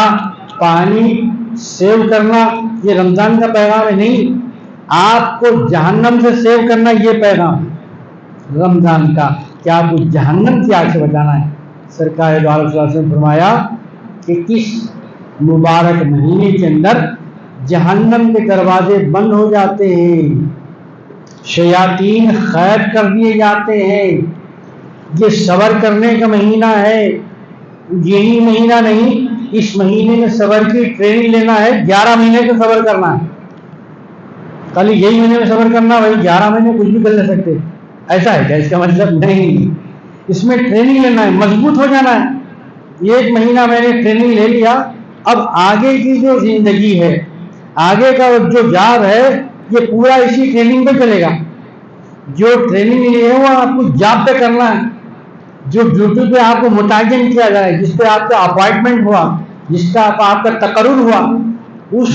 پانی سیو کرنا یہ رمضان کا پیغام ہے؟ نہیں، آپ کو جہنم سے سیو کرنا یہ پیغام ہے رمضان کا، کہ آپ کو جہنم کی آگ سے بچانا ہے۔ سرکار دو عالم صلی اللہ علیہ وسلم نے فرمایا کہ اس مبارک مہینے کے اندر جہنم کے دروازے بند ہو جاتے ہیں، شیاطین قید کر دیے جاتے ہیں۔ یہ صبر کرنے کا مہینہ ہے، یہی مہینہ نہیں، اس مہینے میں صبر کی ٹریننگ لینا ہے، 11 مہینے کا صبر کرنا ہے۔ خالی یہی مہینے میں صبر کرنا، بھائی 11 مہینے کچھ بھی کر لے سکتے، ایسا ہے کیا؟ اس کا مطلب نہیں، اس میں ٹریننگ لینا ہے، مضبوط ہو جانا ہے۔ 1 مہینہ میں نے ٹریننگ لے لیا، اب آگے کی جو زندگی ہے، آگے کا جو جاب ہے، یہ پورا اسی ٹریننگ پہ چلے گا۔ جو ٹریننگ لیے وہ آپ کو جاب پہ کرنا ہے، جو ڈیوٹی پہ آپ کو متعین کیا جائے، جس پہ آپ کا اپوائنٹمنٹ ہوا، جس کا آپ کا تقرر ہوا، اس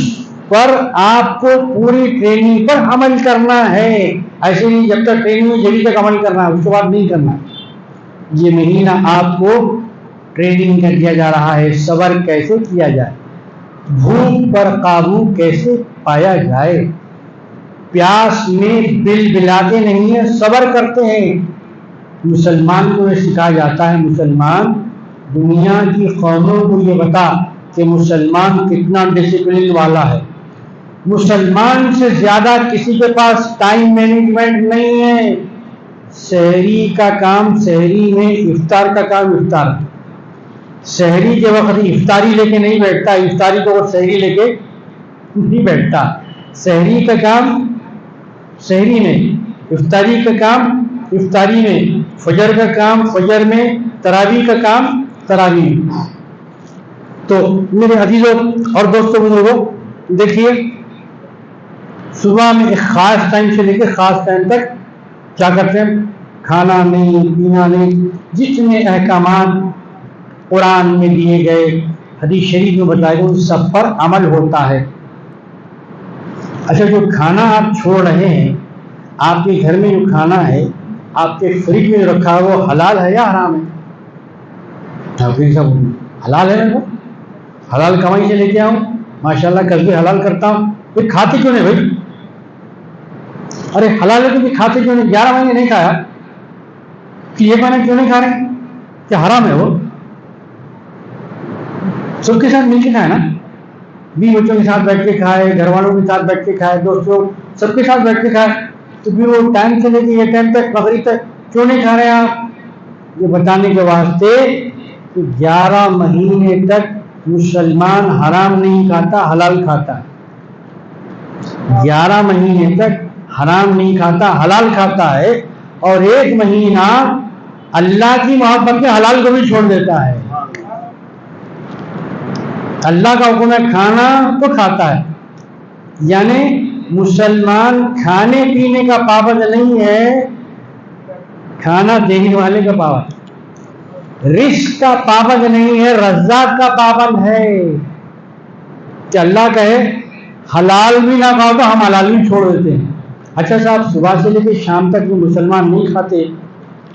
پر آپ کو پوری ٹریننگ پر عمل کرنا ہے۔ ایسے نہیں جب تک ٹریننگ میں جبھی تک عمل کرنا ہے، اس کے بعد نہیں کرنا۔ یہ مہینہ آپ کو ٹریننگ کر دیا جا رہا ہے، صبر کیسے کیا جائے، بھوک پر قابو کیسے پایا جائے، پیاس میں بل بلاتے نہیں ہیں، صبر کرتے ہیں۔ مسلمان کو یہ سکھایا جاتا ہے، مسلمان دنیا کی قوموں کو یہ بتا کہ مسلمان کتنا ڈسپلن والا ہے۔ مسلمان سے زیادہ کسی کے پاس ٹائم مینجمنٹ نہیں ہے۔ سحری کا کام سحری میں، افطار کا کام افطار، سحری کے وقت افطاری لے کے نہیں بیٹھتا، افطاری کے وقت سحری لے کے نہیں بیٹھتا۔ سحری کا کام سحری میں، افطاری کا کام افطاری میں، فجر کا کام فجر میں، تراویح کا کام تراویح میں۔ تو میرے عزیزوں اور دوستوں بزرگوں، دیکھیے صبح میں ایک خاص ٹائم سے لے کے خاص ٹائم تک کیا کرتے ہیں؟ کھانا نہیں، پینا نہیں، جتنے احکامات قرآن میں دیے گئے، حدیث شریف میں بتائے گئے، ان سب پر عمل ہوتا ہے۔ اچھا، جو کھانا آپ چھوڑ رہے ہیں، آپ کے گھر میں جو کھانا ہے، آپ کے فریج میں جو رکھا ہے، وہ حلال ہے یا حرام ہے؟ حلال ہے نا، حلال کمائی سے لے کے آؤں، ماشاءاللہ کسبی حلال کرتا ہوں، پھر کھاتے کیوں نہیں بھائی؟ ارے حلال ہے تو پھر کھاتے کیوں نہیں؟ 11 مہینے نہیں کھایا کہ یہ مہینے کیوں نہیں کھا رہے؟ کہ حرام ہے وہ؟ سب کے ساتھ مل کے کھائے نا، بیوی بچوں کے ساتھ بیٹھ کے کھائے، گھر والوں کے ساتھ بیٹھ کے کھائے، دوستوں سب کے ساتھ بیٹھ کے کھائے، تو پھر وہ ٹائم سے لے کے یہ ٹائم تک مغرب تک کیوں نہیں کھا رہے آپ؟ یہ بتانے کے واسطے کہ 11 مہینے تک مسلمان حرام نہیں کھاتا، حلال کھاتا ہے۔ 11 مہینے تک حرام نہیں کھاتا، حلال کھاتا ہے، اور 1 مہینہ اللہ کی محبت میں حلال کو بھی چھوڑ دیتا ہے۔ اللہ کا حکم ہے کھانا تو کھاتا ہے، یعنی مسلمان کھانے پینے کا پابند نہیں ہے، کھانا دینے والے کا پابند، رزق کا پابند نہیں ہے، رزاق کا پابند ہے کہ اللہ کہے حلال بھی نہ کھاؤ تو ہم حلال بھی چھوڑ دیتے ہیں۔ اچھا صاحب، صبح سے لے کے شام تک جو مسلمان نہیں کھاتے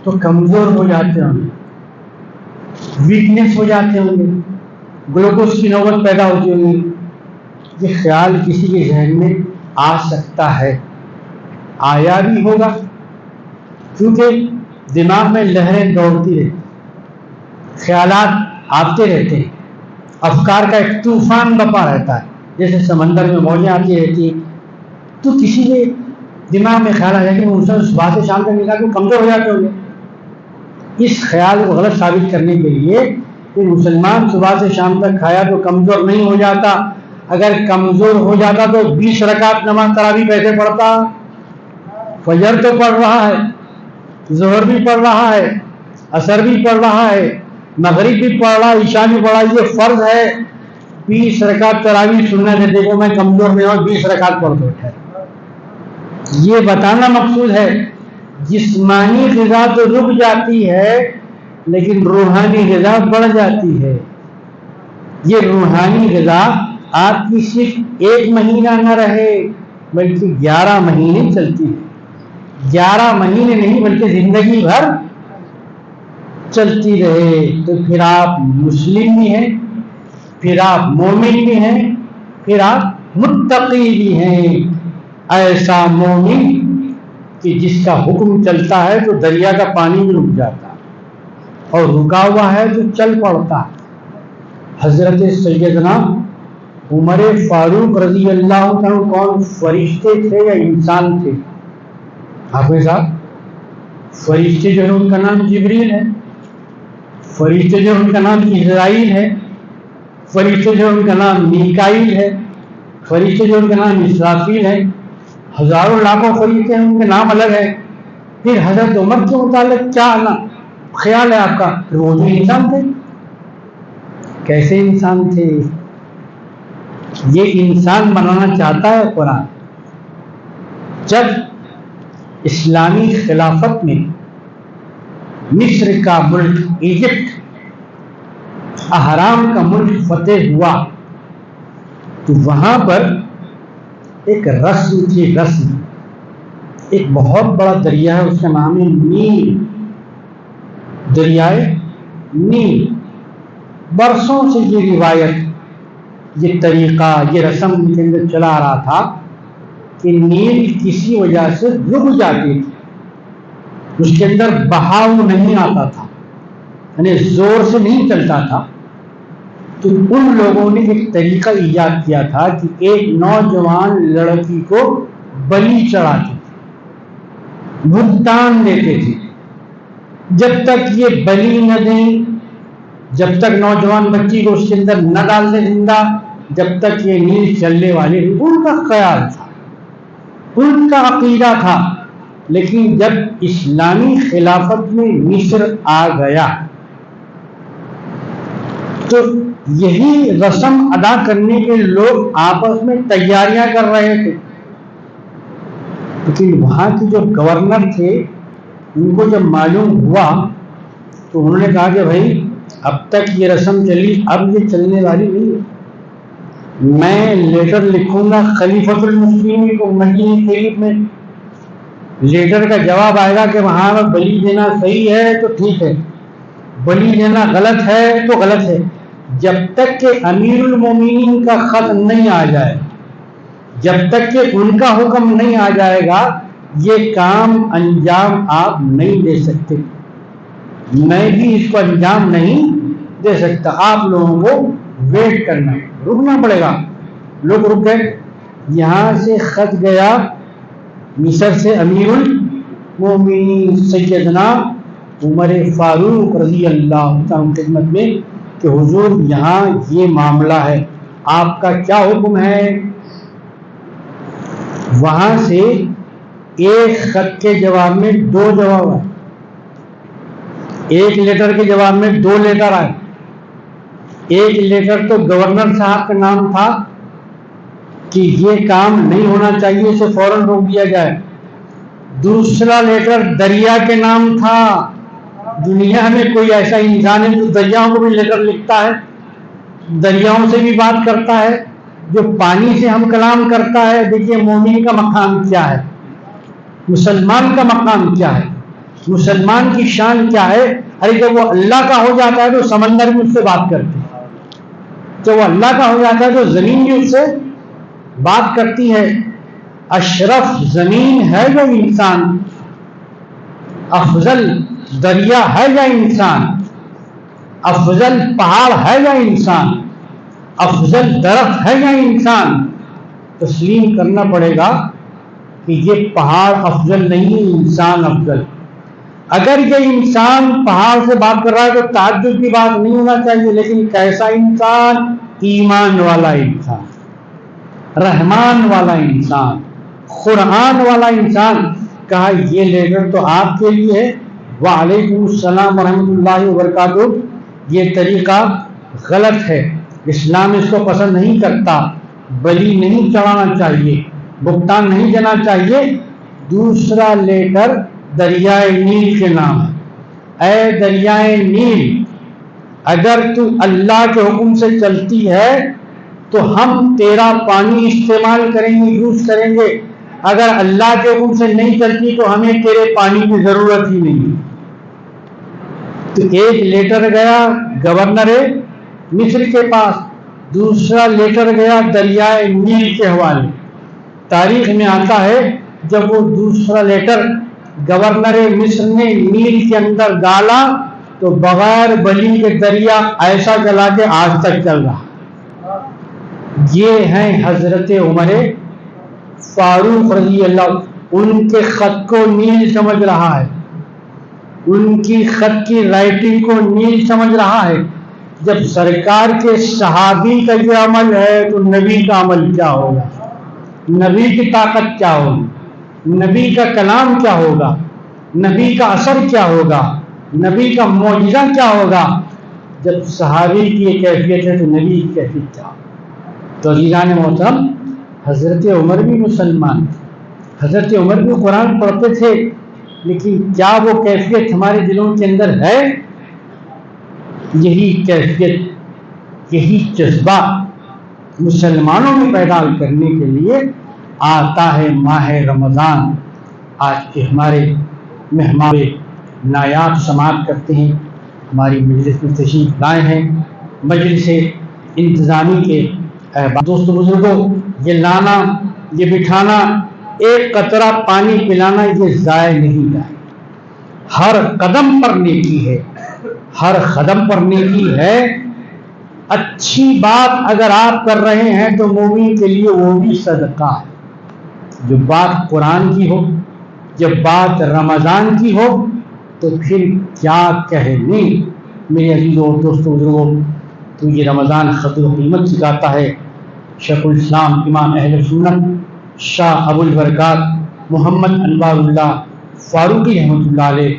تو کمزور ہو جاتے ہوں گے، ویکنیس ہو جاتے ہوں گے، گلوکوز کی نوبت پیدا ہوتی ہوگی۔ یہ خیال کسی کے ذہن میں آ سکتا ہے، آیا بھی ہوگا، کیونکہ دماغ میں لہریں دوڑتی رہتی، خیالات آتے رہتے ہیں، افکار کا ایک طوفان بپا رہتا ہے، جیسے سمندر میں موجیں آتی رہتی ہیں۔ تو کسی کے دماغ میں خیال آیا کہ مسلمان صبح سے شام تک نکال کے کمزور ہو جاتے ہوں گے۔ اس خیال کو غلط ثابت کرنے کے لیے کہ مسلمان صبح سے شام تک کھایا تو کمزور نہیں ہو جاتا، اگر کمزور ہو جاتا تو 20 رکعت نماز تراویح کیسے پڑھتا؟ فجر تو پڑھ رہا ہے، ظہر بھی پڑھ رہا ہے، عصر بھی پڑھ رہا ہے، مغرب بھی پڑھ رہا ہے، عشاء بھی پڑھ رہا ہے، یہ فرض ہے۔ 20 رکعت تراویح سنت ہے، دیکھو میں کمزور نہیں ہوں، 20 رکعت پڑھ دو۔ یہ بتانا مقصود ہے جسمانی غذا تو رک جاتی ہے لیکن روحانی غذا بڑھ جاتی ہے۔ یہ روحانی غذا آپ کی صرف 1 مہینہ نہ رہے بلکہ 11 مہینے چلتی ہے، 11 مہینے نہیں بلکہ زندگی بھر چلتی رہے، تو پھر آپ مسلم بھی ہیں، پھر آپ مومن بھی ہیں، پھر آپ متقی بھی ہیں۔ ایسا مومن کہ جس کا حکم چلتا ہے تو دریا کا پانی بھی رک جاتا ہے، اور رکا ہوا ہے تو چل پڑتا ہے۔ حضرت سیدنا عمر فاروق رضی اللہ عنہ کون فرشتے تھے یا انسان تھے؟ حافظ صاحب، فرشتے جو ہے ان کا نام جبریل ہے، فرشتے جو ان کا نام اسرائیل ہے، فرشتے جو ان کا نام میکائیل ہے، فرشتے جو ان کا نام اسرافیل ہے، ہزاروں لاکھوں فرشتے ہیں، ان کے نام الگ ہے۔ پھر حضرت عمر کے متعلق کیا خیال ہے آپ کا؟ وہ بھی انسان تھے۔ کیسے انسان تھے؟ یہ انسان بنانا چاہتا ہے قرآن۔ جب اسلامی خلافت میں مصر کا ملک، ایجپٹ، اہرام کا ملک فتح ہوا تو وہاں پر ایک رسم تھی، رسم، ایک بہت بڑا دریا ہے، اس کا نام ہے نیل، دریائے نیل۔ برسوں سے یہ روایت، یہ طریقہ، یہ رسم ان کے اندر چلا آ رہا تھا کہ نیل کسی وجہ سے رک جاتی تھی، اس کے اندر بہاؤ نہیں آتا تھا، یعنی زور سے نہیں چلتا تھا۔ تو ان لوگوں نے ایک طریقہ ایجاد کیا تھا کہ ایک نوجوان لڑکی کو بلی چڑھاتے تھے، بھگتان دیتے تھے، جب تک یہ بلی نہ دیں، جب تک نوجوان بچی کو اس کے اندر نہ ڈال دے زندہ، جب تک یہ نیل چلنے والے، ان کا خیال تھا، ان کا عقیدہ تھا۔ لیکن جب اسلامی خلافت میں مصر آ گیا تو یہی رسم ادا کرنے کے لوگ آپس میں تیاریاں کر رہے تھے، لیکن وہاں کے جو گورنر تھے ان کو جب معلوم ہوا تو انہوں نے کہا کہ بھائی اب تک یہ رسم چلی، اب یہ چلنے والی نہیں ہے، میں لیٹر لکھوں گا خلیفۃ المسلمین کو، مدینہ شریف میں لیٹر کا جواب آئے گا کہ وہاں پر بلی دینا صحیح ہے تو ٹھیک ہے، بلی دینا غلط ہے تو غلط ہے۔ جب تک کہ امیر المومنین کا خط نہیں آ جائے، جب تک کہ ان کا حکم نہیں آ جائے گا، یہ کام انجام آپ نہیں دے سکتے، میں بھی اس کو انجام نہیں دے سکتا، آپ لوگوں کو ویٹ کرنا، رکنا پڑے گا۔ لوگ رک گئے، یہاں سے خط گیا مصر سے امیر المومنین سیدنا عمر فاروق رضی اللہ عنہ کی خدمت میں کہ حضور یہاں یہ معاملہ ہے، آپ کا کیا حکم ہے؟ وہاں سے ایک خط کے جواب میں 2 جواب آئے، ایک لیٹر کے جواب میں 2 لیٹر آئے۔ ایک لیٹر تو گورنر صاحب کا نام تھا کہ یہ کام نہیں ہونا چاہیے، اسے فوراً روک دیا جائے۔ دوسرا لیٹر دریا کے نام تھا۔ دنیا میں کوئی ایسا انسان ہے جو دریاؤں کو بھی لیٹر لکھتا ہے، دریاؤں سے بھی بات کرتا ہے، جو پانی سے ہم کلام کرتا ہے؟ دیکھیے مومن کا مقام کیا ہے، مسلمان کا مقام کیا ہے، مسلمان کی شان کیا ہے۔ ارے جب وہ اللہ کا ہو جاتا ہے تو سمندر بھی اس سے بات کرتی ہے، جب وہ اللہ کا ہو جاتا ہے تو زمین بھی اس سے بات کرتی ہے۔ اشرف زمین ہے جو انسان، افضل دریا ہے یا انسان، افضل پہاڑ ہے یا انسان، افضل درخت ہے یا انسان؟ تسلیم کرنا پڑے گا کہ یہ پہاڑ افضل نہیں، انسان افضل۔ اگر یہ انسان پہاڑ سے بات کر رہا ہے تو تعجب کی بات نہیں ہونا چاہیے، لیکن کیسا انسان؟ ایمان والا انسان، رحمان والا انسان، قرآن والا انسان۔ کہا یہ لیٹر تو آپ کے لیے ہے، وعلیکم السلام ورحمۃ اللہ وبرکاتہ، یہ طریقہ غلط ہے، اسلام اس کو پسند نہیں کرتا، بلی نہیں چڑھانا چاہیے، بھگتان نہیں دینا چاہیے۔ دوسرا لیٹر دریائے نیل کے نام ہے۔ اے دریائے نیل، اگر تو اللہ کے حکم سے چلتی ہے تو ہم تیرا پانی استعمال کریں گے، یوز کریں گے، اگر اللہ کے حکم سے نہیں چلتی تو ہمیں تیرے پانی کی ضرورت ہی نہیں۔ تو ایک لیٹر گیا گورنر مصر کے پاس، دوسرا لیٹر گیا دریائے نیل کے حوالے۔ تاریخ میں آتا ہے جب وہ دوسرا لیٹر گورنر مصر نے نیل کے اندر ڈالا تو بغیر بلی کے دریا ایسا چلا کہ آج تک چل رہا۔ یہ ہیں حضرت عمر فاروق رضی اللہ، ان کے خط کو نیل سمجھ رہا ہے، ان کی خط کی رائٹنگ کو نیل سمجھ رہا ہے۔ جب سرکار کے صحابی کا یہ عمل ہے تو نبی کا عمل کیا ہوگا، نبی کی طاقت کیا ہوگی، نبی کا کلام کیا ہوگا، نبی کا اثر کیا ہوگا، نبی کا معجزہ کیا ہوگا۔ جب صحابی کی یہ کیفیت ہے تو نبی کی کیفیت کیا ہوگا۔ تو عزیزان محترم، حضرت عمر بھی مسلمان تھے، حضرت عمر بھی قرآن پڑھتے تھے، لیکن کیا وہ کیفیت ہمارے دلوں کے اندر ہے؟ یہی کیفیت، یہی جذبہ مسلمانوں میں پیدا کرنے کے لیے آتا ہے ماہ رمضان۔ آج کے ہمارے مہمان نایاب سماعت کرتے ہیں، ہماری مجلس میں تشریف لائے ہیں، مجلس انتظامی کے دوست بزرگوں، یہ لانا، یہ بٹھانا، ایک قطرہ پانی پلانا یہ ضائع نہیں جائے، ہر قدم پر نیکی ہے، ہر قدم پر نیکی ہے۔ اچھی بات اگر آپ کر رہے ہیں تو مومن کے لیے وہ بھی صدقہ ہے۔ جو بات قرآن کی ہو، جب بات رمضان کی ہو تو پھر کیا کہنے میرے عزیزوں اور دوستوں بزرگوں۔ تو یہ رمضان قدر و قیمت سکھاتا ہے۔ شیخ الاسلام امام اہل سنت شاہ ابو البرکات محمد انوار اللہ فاروقی رحمۃ اللہ علیہ،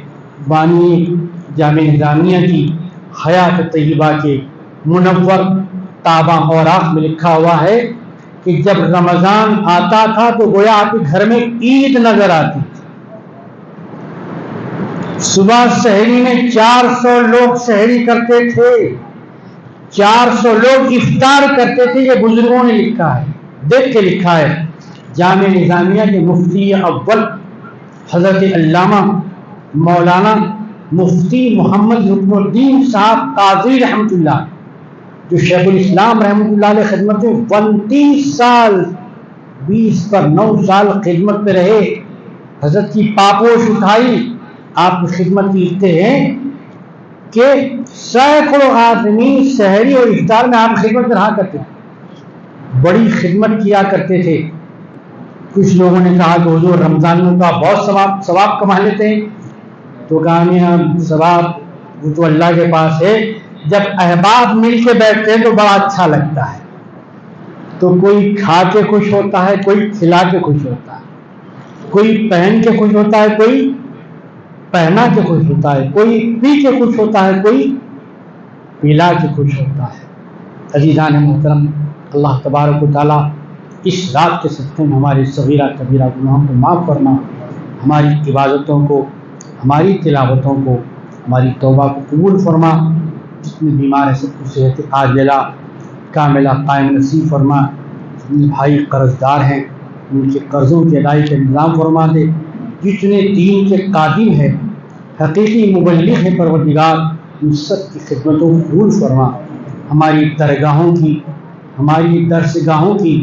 بانی جامع نظامیہ کی حیات طیبہ کے منور تابع اوراق میں لکھا ہوا ہے کہ جب رمضان آتا تھا تو گویا آپ کے گھر میں عید نظر آتی تھی۔ صبح سحری میں 400 لوگ سحری کرتے تھے، 400 لوگ افطار کرتے تھے۔ یہ بزرگوں نے لکھا ہے، دیکھ کے لکھا ہے۔ جامع نظامیہ کے مفتی اول حضرت علامہ مولانا مفتی محمد رکن الدین صاحب قاضی رحمۃ اللہ، جو شیخ الاسلام رحمۃ اللہ علیہ خدمت میں 29 سال 20 پر 9 سال خدمت میں رہے، حضرت کی پاپوش اٹھائی، آپ کی خدمت لکھتے ہیں کہ سینکڑوں آدمی سحری اور افطار میں آپ خدمت میں رہا کرتے تھے، بڑی خدمت کیا کرتے تھے۔ کچھ لوگوں نے کہا کہ حضور رمضان میں کا بہت ثواب کما لیتے ہیں، تو کامیاب ثواب وہ تو اللہ کے پاس ہے، جب احباب مل کے بیٹھتے ہیں تو بڑا اچھا لگتا ہے، تو کوئی کھا کے خوش ہوتا ہے، کوئی کھلا کے خوش ہوتا ہے، کوئی پہن کے خوش ہوتا ہے، کوئی پہنا کے خوش ہوتا ہے، کوئی پی کے خوش ہوتا ہے، کوئی پلا کے خوش ہوتا ہے۔ عزیزان محترم، اللہ تبارک و تعالیٰ اس رات کے صدقے میں ہمارے صغیرہ کبیرہ گناہوں کو معاف فرما، ہماری عبادتوں کو، ہماری تلاوتوں کو، ہماری توبہ کو قبول فرما، جتنے بیمار ہیں سب کو صحت عاجلہ کاملہ قائم نصیب فرما، جتنے بھائی قرض دار ہیں ان کے قرضوں کی ادائیگی کا انتظام فرما دے، جتنے دین کے قادم ہیں حقیقی مبلغ ہیں پروردگار ان سب کی خدمتوں کو قبول فرما، ہماری درگاہوں کی، ہماری درسگاہوں کی،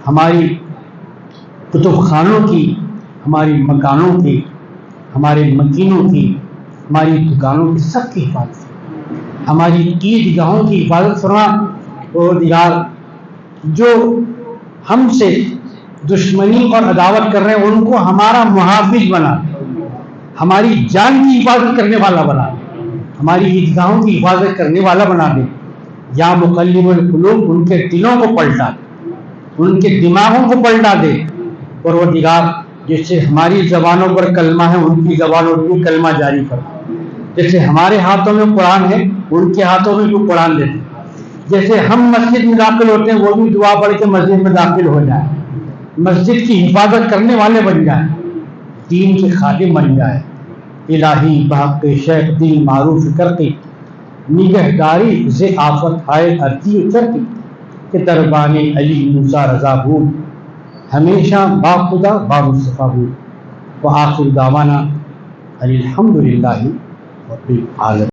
ہماری کتب خانوں کی، ہماری مکانوں کی، ہمارے مکینوں کی، ہماری دکانوں کی سب کی حفاظت فرما، ہماری عیدگاہوں کی حفاظت فرما پروردگار، جو ہم سے دشمنی اور عداوت کر رہے ہیں ان کو ہمارا محافظ بنا دے، ہماری جان کی حفاظت کرنے والا بنا دے، ہماری عیدگاہوں کی حفاظت کرنے والا بنا دے، یا مقلب القلوب ان کے دلوں کو پلٹا دے، ان کے دماغوں کو پلٹا دے پروردگار، جیسے ہماری زبانوں پر کلمہ ہے ان کی زبانوں پر بھی کلمہ جاری فرما، جیسے ہمارے ہاتھوں میں قرآن ہے ان کے ہاتھوں میں بھی قرآن دے دے، جیسے ہم مسجد میں داخل ہوتے ہیں وہ بھی دعا پڑھ کے مسجد میں داخل ہو جائیں، مسجد کی حفاظت کرنے والے بن جائیں، دین کے خادم بن جائیں، الہی بحق شیخ دین معروف کرتی نگہداری سے آفت آئے ارتی کرتی کہ دربان علی موسیٰ رضا بود ہمیشہ با خدا با مصطفیٰ بود، وآخر دعوانا الحمدللہ رب العالمین۔